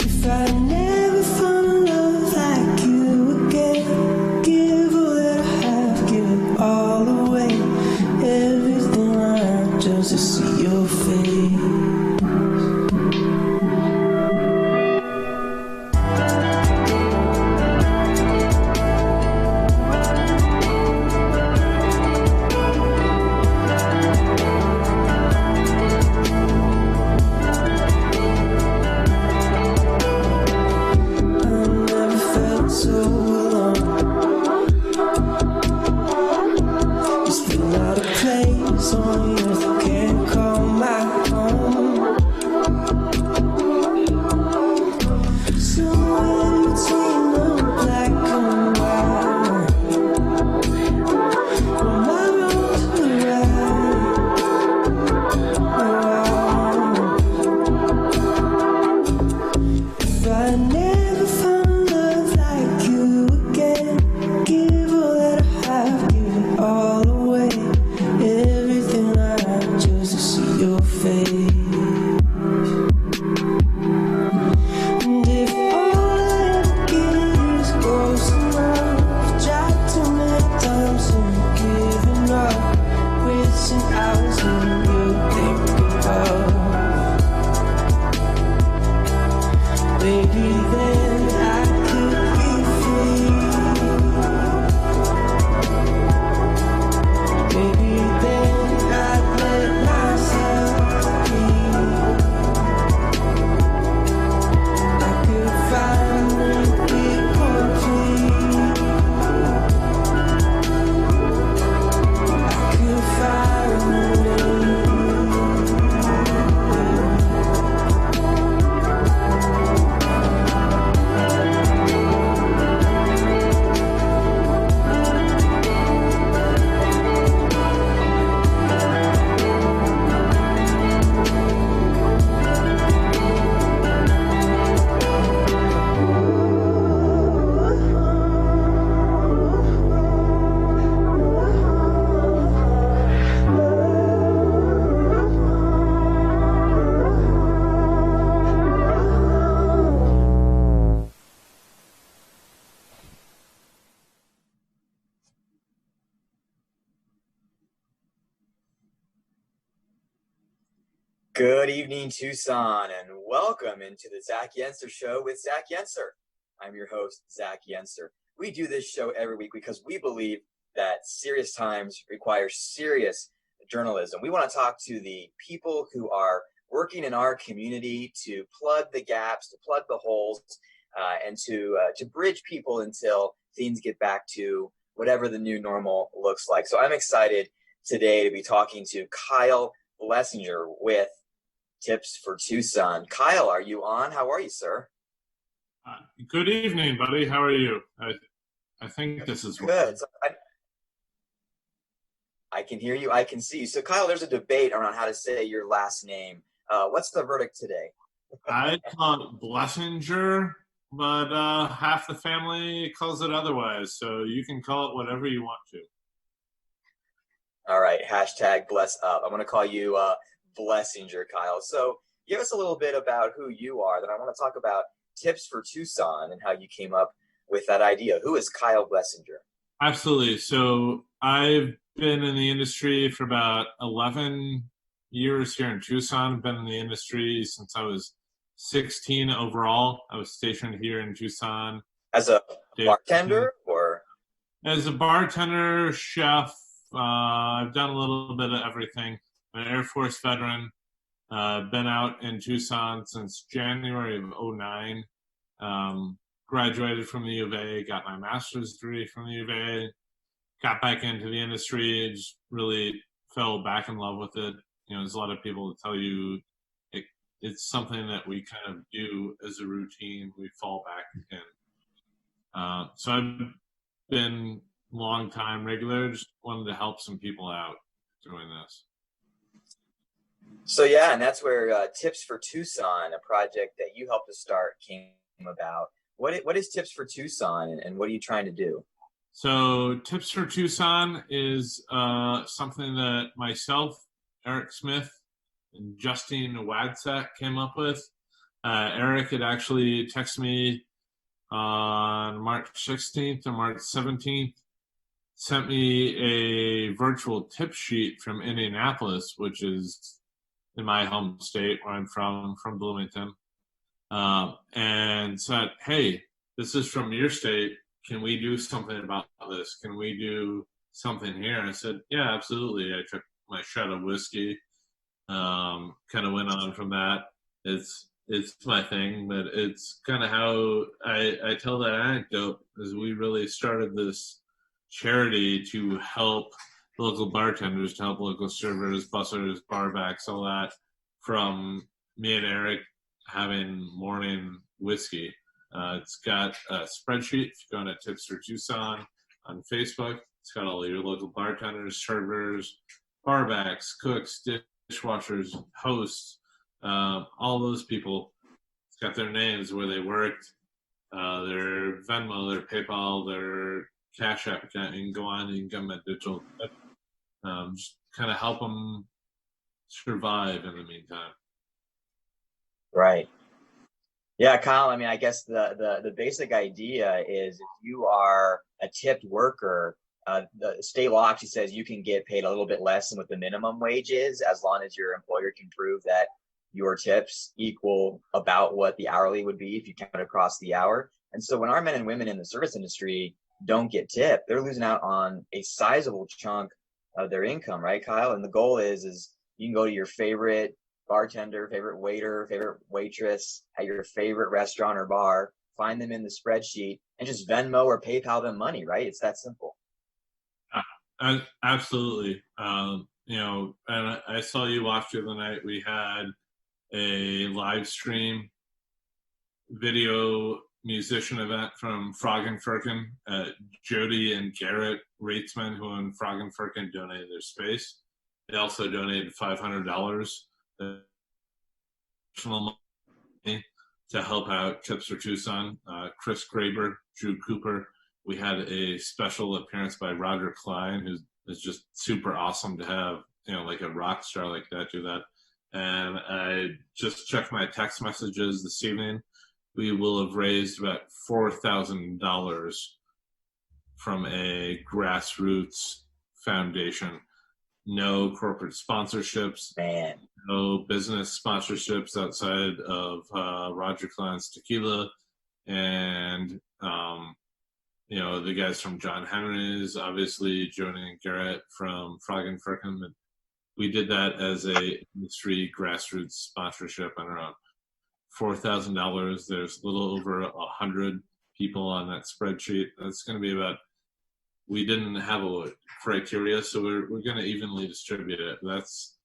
If I never found love like you again, give all that I have, give it all away. Everything I have just to see your face. Good evening, Tucson, and welcome into the Zach Yenser Show with Zach Yenser. I'm your host, Zach Yenser. We do this show every week because we believe that serious times require serious journalism. We want to talk to the people who are working in our community to plug the gaps, to plug the holes, and to bridge people until things get back to whatever the new normal looks like. So I'm excited today to be talking to Kyle Blessinger with Tips for Tucson. Kyle, are you on? How are you, sir? Good evening, buddy. How are you? I think this is good. So I can hear you. I can see you. So, Kyle, there's a debate around how to say your last name. What's the verdict today? I call it Blessinger but half the family calls it otherwise. So you can call it whatever you want to. All right, hashtag bless up. I'm going to call you Blessinger, Kyle. So give us a little bit about who you are. Then I want to talk about tips for Tucson and how you came up with that idea. Who is Kyle Blessinger? Absolutely. So I've been in the industry for about 11 years here in Tucson. I've been in the industry since I was 16 overall. I was stationed here in Tucson. As a bartender or? As a bartender, chef, I've done a little bit of everything. I'm an Air Force veteran. Been out in Tucson since January of 2009. Graduated from the U of A, got my master's degree from the U of A, got back into the industry, just really fell back in love with it. You know, there's a lot of people that tell you it's something that we kind of do as a routine. We fall back in. So I've been long time regular, just wanted to help some people out doing this. So yeah, and that's where Tips for Tucson, a project that you helped to start, came about. What is Tips for Tucson, and what are you trying to do? So Tips for Tucson is something that myself, Eric Smith, and Justine Wadsack came up with. Eric had actually texted me on March 16th or March 17th, sent me a virtual tip sheet from Indianapolis, which is in my home state where I'm from Bloomington, and said, hey, this is from your state. Can we do something about this? Can we do something here? I said, yeah, absolutely. I took my shot of whiskey, kind of went on from that. It's my thing, but it's kind of how I tell that anecdote, is we really started this charity to help local bartenders, to help local servers, bussers, barbacks, all that, from me and Eric having morning whiskey. It's got a spreadsheet. If you go to Tips for Tucson on Facebook, it's got all your local bartenders, servers, barbacks, cooks, dishwashers, hosts, all those people. It's got their names, where they worked, their Venmo, their PayPal, their Cash App account. You can go on and you can give them a digital tip. Just kind of help them survive in the meantime. Right. Yeah, Kyle, I mean, I guess the basic idea is if you are a tipped worker, the state law actually says you can get paid a little bit less than what the minimum wage is, as long as your employer can prove that your tips equal about what the hourly would be if you count across the hour. And so when our men and women in the service industry don't get tipped, they're losing out on a sizable chunk of their income, right, Kyle? And the goal is you can go to your favorite bartender, favorite waiter, favorite waitress at your favorite restaurant or bar, find them in the spreadsheet, and just Venmo or PayPal them money, right? It's that simple. Absolutely. You know, and I saw you watch the other night. We had a live stream video musician event from Frog and Firkin. Jody and Garrett Reitzman, who own Frog and Firkin, donated their space. They also donated $500 to help out Tips for Tucson. Chris Graber, Drew Cooper. We had a special appearance by Roger Klein, who is just super awesome to have, you know, like a rock star like that do that. And I just checked my text messages this evening. We will have raised about $4,000 from a grassroots foundation. No corporate sponsorships, Man. No business sponsorships outside of Roger Klein's tequila, and you know, the guys from John Henry's, obviously Joni and Garrett from Frog and Firkin. We did that as a industry grassroots sponsorship on our own. $4,000. There's a little over 100 people on that spreadsheet. That's going to be about. We didn't have a criteria, so we're going to evenly distribute it. That's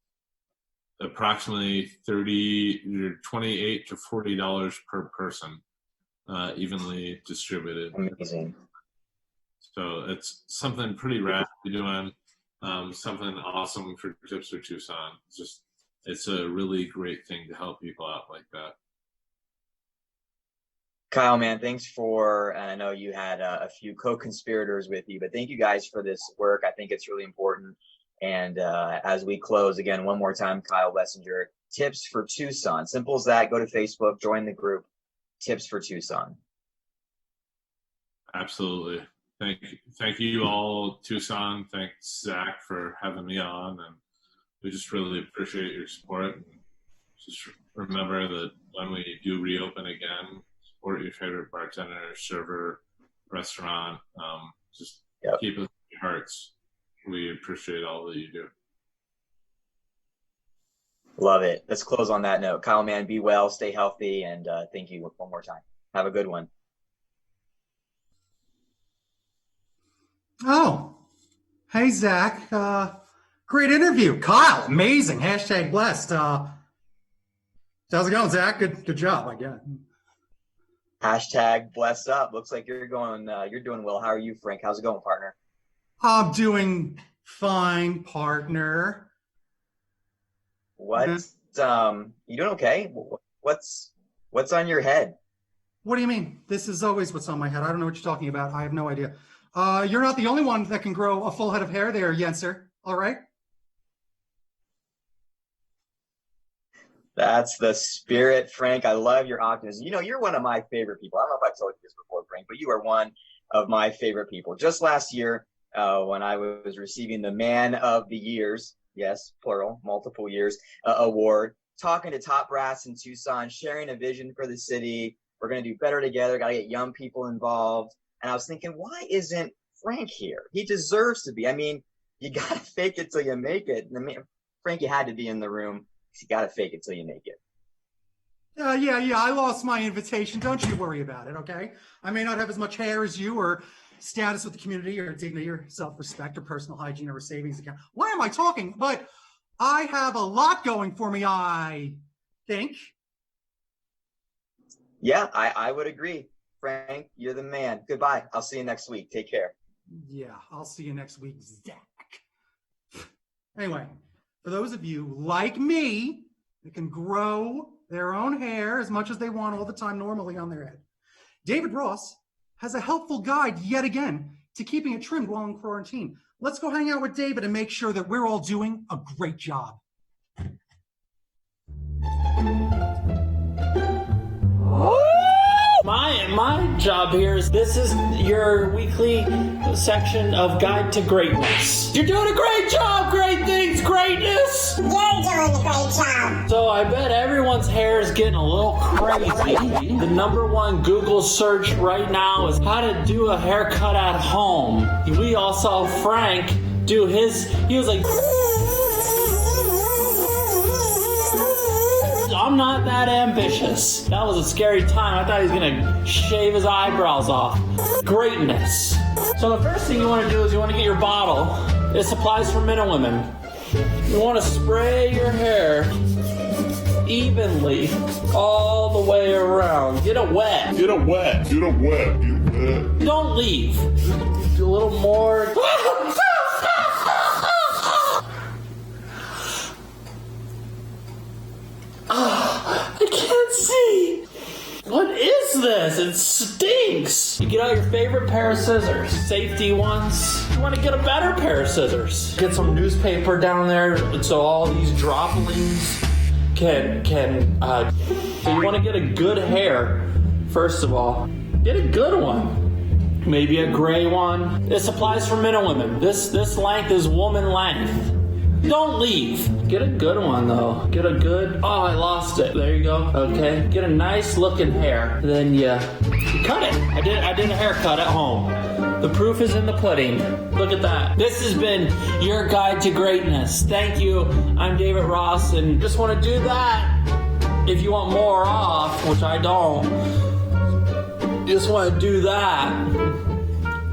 approximately $28 to $40 per person, evenly distributed. Amazing. So it's something pretty rad to be doing, something awesome for Tips for Tucson. It's a really great thing to help people out like that. Kyle, man, thanks for, and I know you had a few co-conspirators with you, but thank you guys for this work. I think it's really important. And as we close, again, one more time, Kyle Wessinger, Tips for Tucson. Simple as that. Go to Facebook, join the group, Tips for Tucson. Absolutely. Thank you all, Tucson. Thanks, Zach, for having me on. And we just really appreciate your support. And just remember that when we do reopen again, support your favorite bartender, server, restaurant. Just keep us in your hearts. We appreciate all that you do. Love it. Let's close on that note. Kyle, man, be well, stay healthy, and thank you one more time. Have a good one. Oh, hey, Zach. Great interview. Kyle, amazing. Hashtag blessed. How's it going, Zach? Good job, I guess. Hashtag blessed up. Looks like you're doing well. How are you, Frank? How's it going, partner? I'm doing fine, partner. What? You doing okay? What's on your head? What do you mean? This is always what's on my head. I don't know what you're talking about. I have no idea. You're not the only one that can grow a full head of hair there, Yenser. All right? That's the spirit, Frank. I love your optimism. You know, you're one of my favorite people. I don't know if I told you this before, Frank, but you are one of my favorite people. Just last year, when I was receiving the Man of the Years, yes, plural, multiple years, award, talking to top brass in Tucson, sharing a vision for the city. We're going to do better together. Got to get young people involved. And I was thinking, why isn't Frank here? He deserves to be. I mean, you got to fake it till you make it. I mean, Frank, you had to be in the room. You got to fake it till you make it. Yeah. I lost my invitation. Don't you worry about it, okay? I may not have as much hair as you or status with the community or dignity or self-respect or personal hygiene or a savings account. Why am I talking? But I have a lot going for me, I think. Yeah, I would agree. Frank, you're the man. Goodbye. I'll see you next week. Take care. Yeah, I'll see you next week, Zach. Anyway, for those of you like me that can grow their own hair as much as they want all the time normally on their head, David Ross has a helpful guide yet again to keeping it trimmed while in quarantine. Let's go hang out with David and make sure that we're all doing a great job. My job here is this is your weekly section of Guide to Greatness. You're doing a great job, great things, greatness. You're doing a great job. So I bet everyone's hair is getting a little crazy. The number one Google search right now is how to do a haircut at home. We all saw Frank do his, he was like, I'm not that ambitious. That was a scary time. I thought he was gonna shave his eyebrows off. Greatness. So the first thing you want to do is you want to get your bottle. This applies for men and women. You want to spray your hair evenly all the way around. Get it wet. Get it wet. Get it wet. Get it wet. Don't leave. Do a little more. I can't see. What is this? It stinks. You get out your favorite pair of scissors, safety ones. You want to get a better pair of scissors. Get some newspaper down there so all these droplings can. So you want to get a good hair. First of all, get a good one. Maybe a gray one. This applies for men and women. This length is woman length. Don't leave. Get a good one though. Get a good. Oh, I lost it. There you go. Okay. Get a nice looking hair. Then you cut it. I did a haircut at home. The proof is in the pudding. Look at that. This has been your guide to greatness. Thank you. I'm David Ross, and just want to do that. If you want more off, which I don't, just want to do that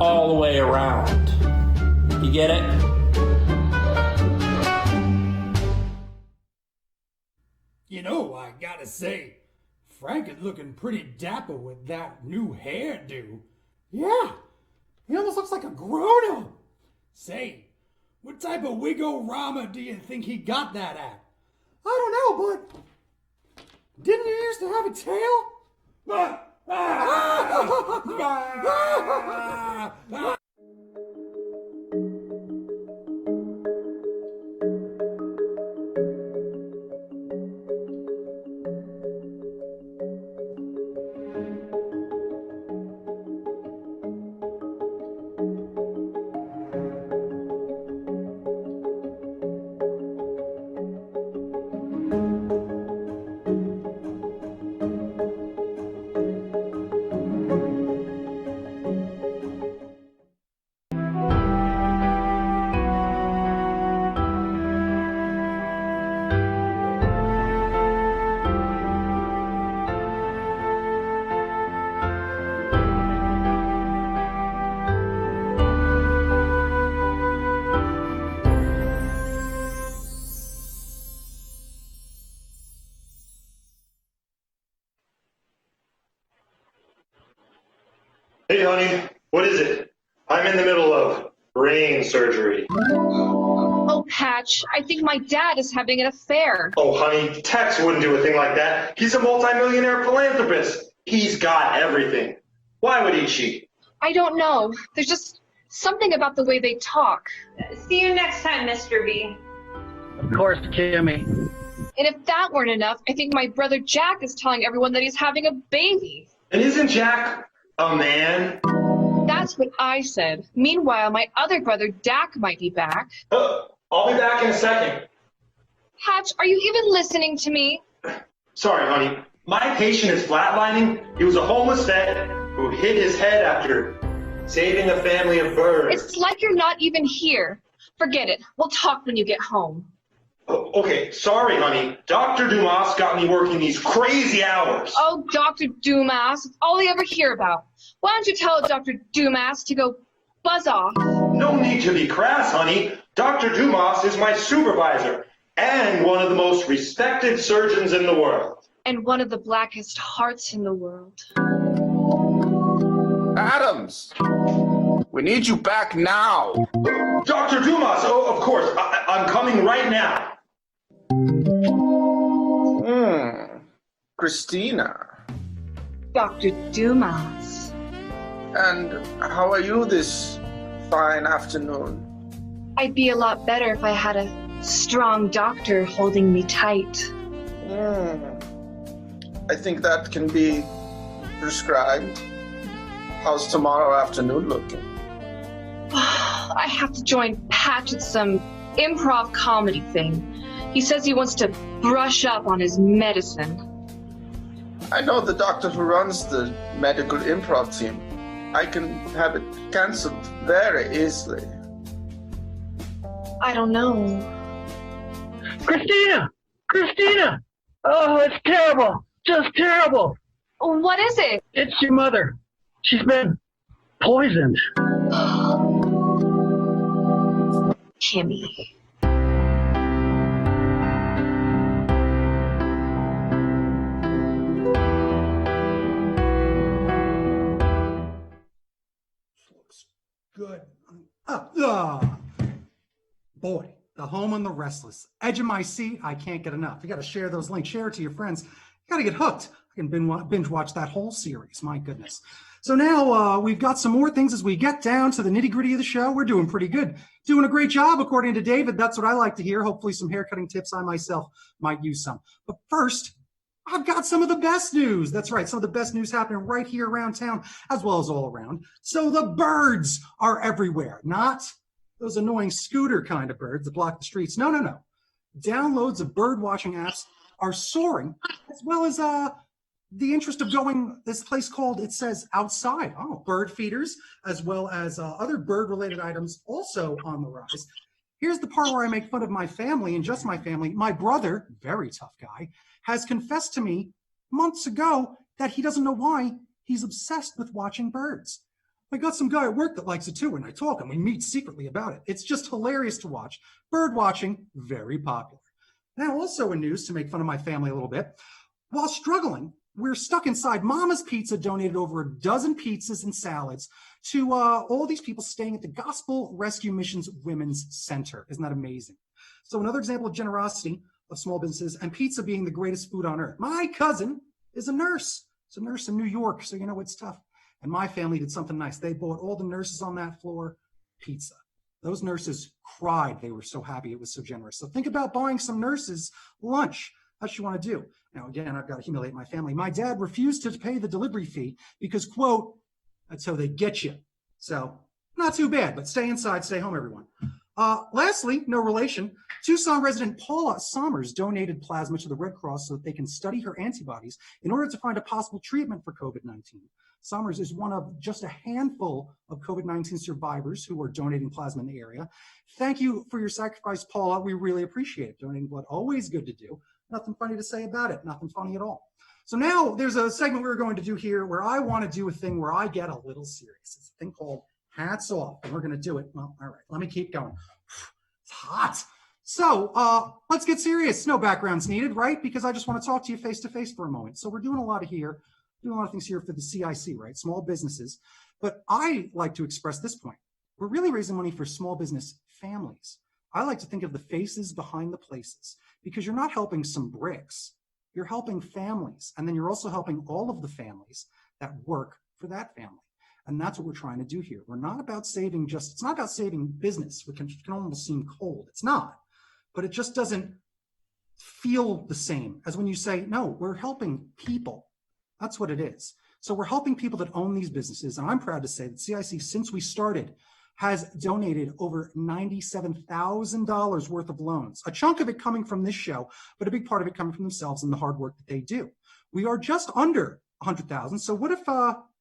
all the way around. You get it? You know, I gotta say, Frank is looking pretty dapper with that new hairdo. Yeah, he almost looks like a grown-up. Say, what type of wiggle-rama do you think he got that at? I don't know, but didn't you used to have a tail? Hey, honey, what is it? I'm in the middle of brain surgery. Oh, Patch, I think my dad is having an affair. Oh, honey, Tex wouldn't do a thing like that. He's a multimillionaire philanthropist. He's got everything. Why would he cheat? I don't know. There's just something about the way they talk. See you next time, Mr. B. Of course, Kimmy. And if that weren't enough, I think my brother Jack is telling everyone that he's having a baby. And isn't Jack a man? That's what I said. Meanwhile, my other brother Dak might be back. I'll be back in a second. Patch, are you even listening to me? Sorry, honey. My patient is flatlining. He was a homeless vet who hit his head after saving a family of birds. It's like you're not even here. Forget it. We'll talk when you get home. Oh, okay, sorry, honey. Dr. Dumas got me working these crazy hours. Oh, Dr. Dumas, it's all I ever hear about. Why don't you tell Dr. Dumas to go buzz off? No need to be crass, honey. Dr. Dumas is my supervisor and one of the most respected surgeons in the world. And one of the blackest hearts in the world. Adams, we need you back now. Dr. Dumas, oh, of course. I'm coming right now. Christina. Dr. Dumas. And how are you this fine afternoon? I'd be a lot better if I had a strong doctor holding me tight. I think that can be prescribed. How's tomorrow afternoon looking? I have to join Patch at some improv comedy thing. He says he wants to brush up on his medicine. I know the doctor who runs the medical improv team. I can have it cancelled very easily. I don't know. Christina! Christina! Oh, it's terrible. Just terrible. What is it? It's your mother. She's been poisoned. Kimmy. Looks good. Boy, The Home on the Restless. Edge of my seat. I can't get enough. You got to share those links. Share it to your friends. You got to get hooked. I can binge watch that whole series. My goodness. So now we've got some more things as we get down to the nitty gritty of the show. We're doing pretty good. Doing a great job, according to David. That's what I like to hear. Hopefully some haircutting tips. I myself might use some. But first, I've got some of the best news. That's right. Some of the best news happening right here around town, as well as all around. So the birds are everywhere. Not those annoying scooter kind of birds that block the streets. No, no, no. Downloads of bird watching apps are soaring, as well as the interest of going this place called, it says, Outside. Oh, bird feeders, as well as other bird-related items also on the rise. Here's the part where I make fun of my family and just my family. My brother, very tough guy, has confessed to me months ago that he doesn't know why he's obsessed with watching birds. I got some guy at work that likes it too, and I talk and we meet secretly about it. It's just hilarious to watch. Bird watching, very popular. Now, also in news, to make fun of my family a little bit, while struggling, we're stuck inside. Mama's Pizza donated over a dozen pizzas and salads to all these people staying at the Gospel Rescue Mission's Women's Center. Isn't that amazing? So another example of generosity of small businesses and pizza being the greatest food on earth. My cousin is a nurse. was a nurse in New York, so you know it's tough. And my family did something nice. They bought all the nurses on that floor pizza. Those nurses cried. They were so happy. It was so generous. So think about buying some nurses lunch. That's what you want to do. Now, again, I've got to humiliate my family. My dad refused to pay the delivery fee because, quote, that's how they get you. So not too bad, but stay inside, stay home, everyone. Lastly, no relation, Tucson resident Paula Sommers donated plasma to the Red Cross so that they can study her antibodies in order to find a possible treatment for COVID-19. Sommers is one of just a handful of COVID-19 survivors who are donating plasma in the area. Thank you for your sacrifice, Paula. We really appreciate it. Donating blood, always good to do. Nothing funny to say about it. Nothing funny at all. So now there's a segment we're going to do here where I want to do a thing where I get a little serious. It's a thing called Hats Off, and we're going to do it. Well, all right, let me keep going. It's hot. So let's get serious. No backgrounds needed, right? Because I just want to talk to you face to face for a moment. So we're doing a lot of things here for the CIC, right? Small businesses. But I like to express this point. We're really raising money for small business families. I like to think of the faces behind the places, because you're not helping some bricks. You're helping families. And then you're also helping all of the families that work for that family. And that's what we're trying to do here. We're not about saving it's not about saving business, which can almost seem cold. It's not, but it just doesn't feel the same as when you say, no, we're helping people. That's what it is. So we're helping people that own these businesses. And I'm proud to say that CIC, since we started, has donated over $97,000 worth of loans, a chunk of it coming from this show, but a big part of it coming from themselves and the hard work that they do. We are just under 100,000. So what if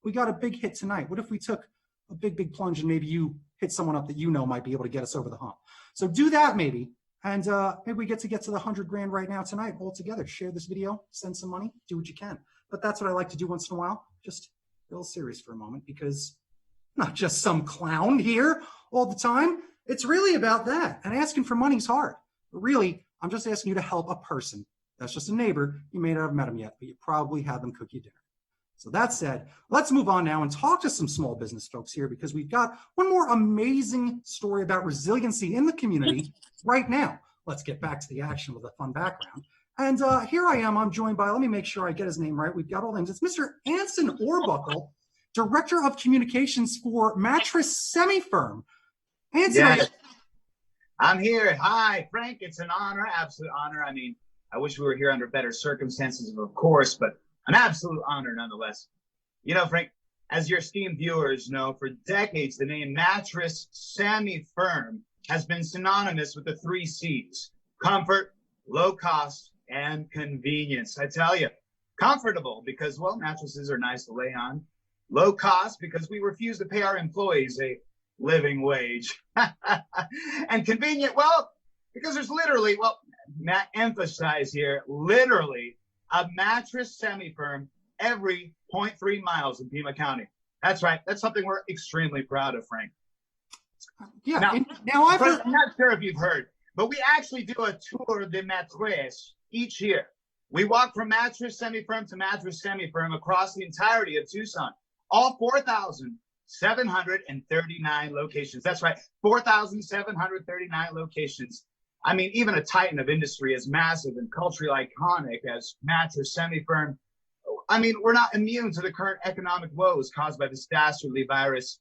we got a big hit tonight? What if we took a big plunge and maybe you hit someone up that you know might be able to get us over the hump? So do that maybe. And maybe we get to the 100 grand right now tonight all together. Share this video, send some money, do what you can. But that's what I like to do once in a while. Just get a little serious for a moment, because I'm not just some clown here all the time. It's really about that. And asking for money is hard. But really, I'm just asking you to help a person. That's just a neighbor. You may not have met him yet, but you probably had them cook you dinner. So that said, let's move on now and talk to some small business folks here, because we've got one more amazing story about resiliency in the community right now. Let's get back to the action with a fun background. And here I am. I'm joined by, let me make sure I get his name right. We've got all names. It's Mr. Anson Orbuckle, Director of Communications for Mattress Semi-Firm. Anson, yes. I'm here. Hi, Frank. It's an honor, absolute honor. I mean, I wish we were here under better circumstances, of course, but an absolute honor nonetheless. You know, Frank, as your esteemed viewers know, for decades, the name Mattress Semi-Firm has been synonymous with the 3 C's: comfort, low cost, and convenience. I tell you, comfortable because, well, mattresses are nice to lay on. Low cost because we refuse to pay our employees a living wage. And convenient, well, because there's literally, well, emphasize here, literally a Mattress Semi-Firm every 0.3 miles in Pima County. That's right. That's something we're extremely proud of, Frank. Yeah. Now I'm not sure if you've heard, but we actually do a tour de mattress each year. We walk from Mattress Semi-Firm to Mattress Semi-Firm across the entirety of Tucson, all 4,739 locations. That's right, 4,739 locations. I mean, even a titan of industry as massive and culturally iconic as Mattress Semi-Firm, I mean, we're not immune to the current economic woes caused by this dastardly virus.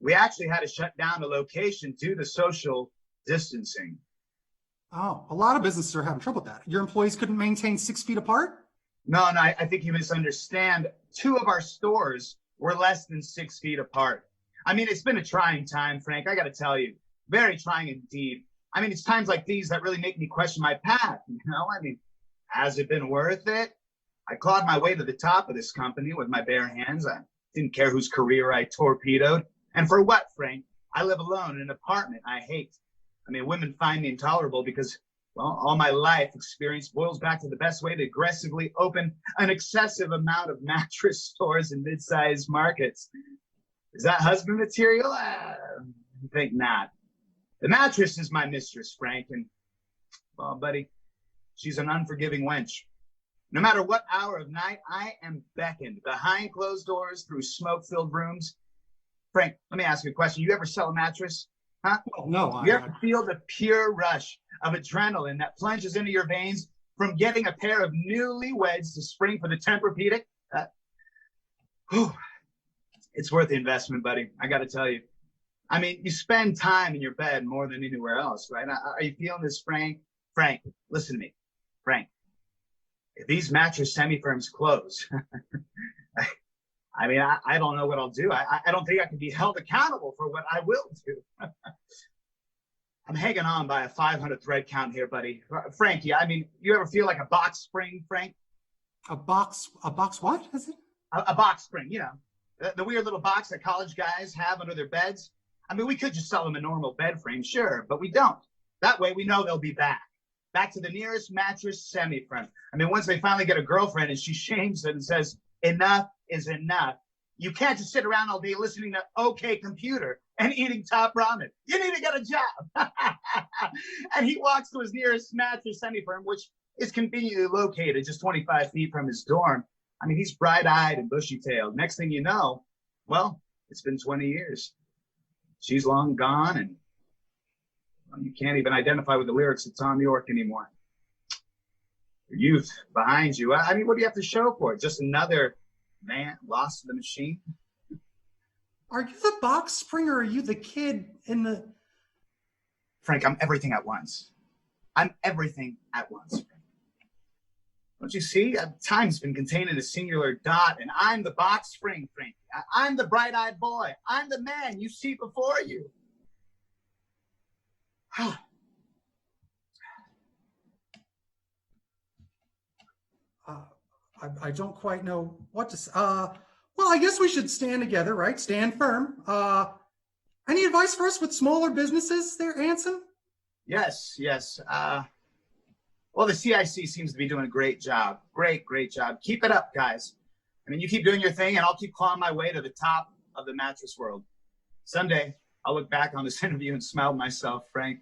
We actually had to shut down the location due to social distancing. Oh, a lot of businesses are having trouble with that. Your employees couldn't maintain 6 feet apart? No, I think you misunderstand. 2 of our stores were less than 6 feet apart. I mean, it's been a trying time, Frank. I got to tell you, very trying indeed. I mean, it's times like these that really make me question my path. You know, I mean, has it been worth it? I clawed my way to the top of this company with my bare hands. I didn't care whose career I torpedoed. And for what, Frank? I live alone in an apartment I hate. I mean, women find me intolerable because, well, all my life experience boils back to the best way to aggressively open an excessive amount of mattress stores in mid-sized markets. Is that husband material? I think not. The mattress is my mistress, Frank, and, well, buddy, she's an unforgiving wench. No matter what hour of night, I am beckoned behind closed doors through smoke-filled rooms. Frank, let me ask you a question. You ever sell a mattress? Huh? Well, no. You ever feel the pure rush of adrenaline that plunges into your veins from getting a pair of newlyweds to spring for the Tempur-Pedic? Whew. It's worth the investment, buddy. I got to tell you. I mean, you spend time in your bed more than anywhere else, right? Are you feeling this, Frank? Frank, listen to me. Frank, if these mattress semi-firms close, I mean, I don't know what I'll do. I don't think I can be held accountable for what I will do. I'm hanging on by a 500 thread count here, buddy. Frankie, I mean, you ever feel like a box spring, Frank? A box what is it? A box spring, you know, the weird little box that college guys have under their beds. I mean, we could just sell them a normal bed frame, sure, but we don't. That way we know they'll be back to the nearest mattress semi-firm. I mean, once they finally get a girlfriend and she shames it and says, enough is enough, you can't just sit around all day listening to OK Computer and eating top ramen. You need to get a job. And he walks to his nearest mattress semi-firm, which is conveniently located just 25 feet from his dorm. I mean, he's bright-eyed and bushy-tailed. Next thing you know, well, it's been 20 years. She's long gone, and well, you can't even identify with the lyrics of Tom York anymore. Your youth behind you. I mean, what do you have to show for it? Just another man lost to the machine? Are you the box spring or are you the kid in the... Frank, I'm everything at once. I'm everything at once. Don't you see? Time's been contained in a singular dot, and I'm the box spring, Frank. I'm the bright-eyed boy. I'm the man you see before you. I don't quite know what to say. Well, I guess we should stand together, right? Stand firm. Any advice for us with smaller businesses there, Anson? Yes. Well, the CIC seems to be doing a great job. Great job. Keep it up, guys. I mean, you keep doing your thing, and I'll keep clawing my way to the top of the mattress world. Someday, I'll look back on this interview and smile to myself, Frank.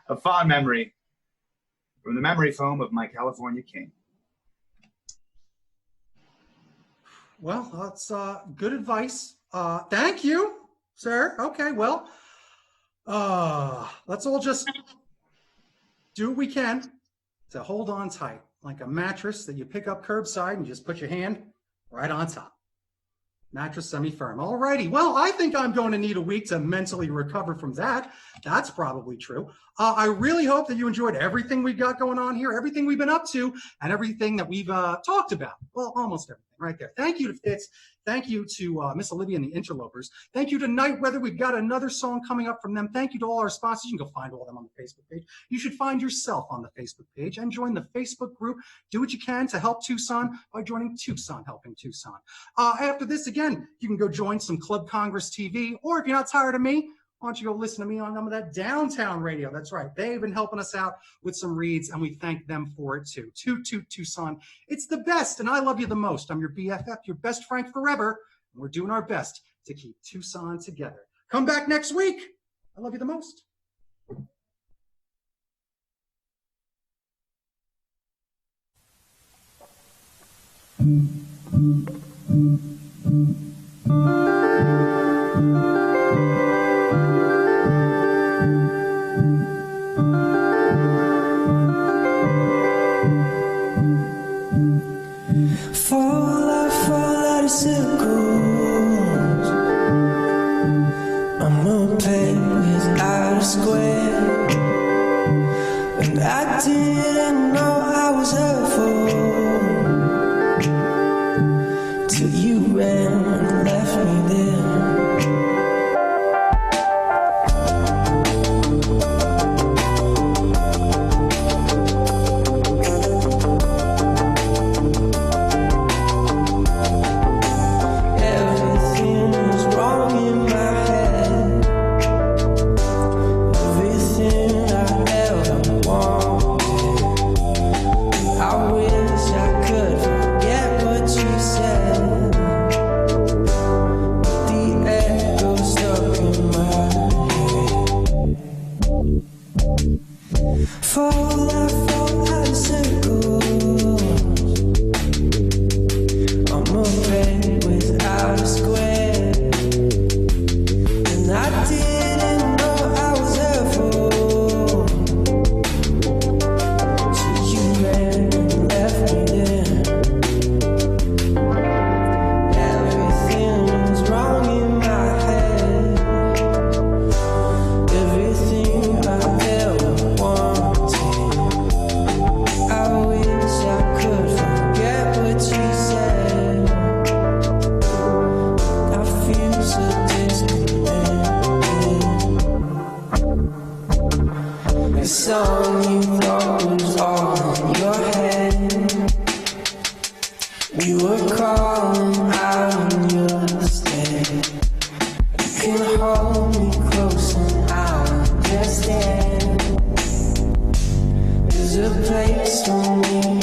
A fond memory from the memory foam of my California king. Well, that's good advice. Thank you, sir. Okay, well, let's all just do what we can to hold on tight, like a mattress that you pick up curbside and just put your hand right on top. Mattress semi-firm. All righty. Well, I think I'm going to need a week to mentally recover from that. That's probably true. I really hope that you enjoyed everything we got going on here, everything we've been up to, and everything that we've talked about. Well, almost everything right there. Thank you to Fitz. Thank you to Miss Olivia and the Interlopers. Thank you to Night Weather. We've got another song coming up from them. Thank you to all our sponsors. You can go find all of them on the Facebook page. You should find yourself on the Facebook page and join the Facebook group. Do what you can to help Tucson by joining Tucson Helping Tucson. After this, again, you can go join some Club Congress TV, or if you're not tired of me, why don't you go listen to me on some of that downtown radio? That's right. They've been helping us out with some reads, and we thank them for it too. Toot Tucson. It's the best, and I love you the most. I'm your BFF, your best Frank forever, and we're doing our best to keep Tucson together. Come back next week. I love you the most. Fall out of circles. I'm a peg without a square, and I didn't know I was hurtful till you ran and left me there. Everything I ever wanted me.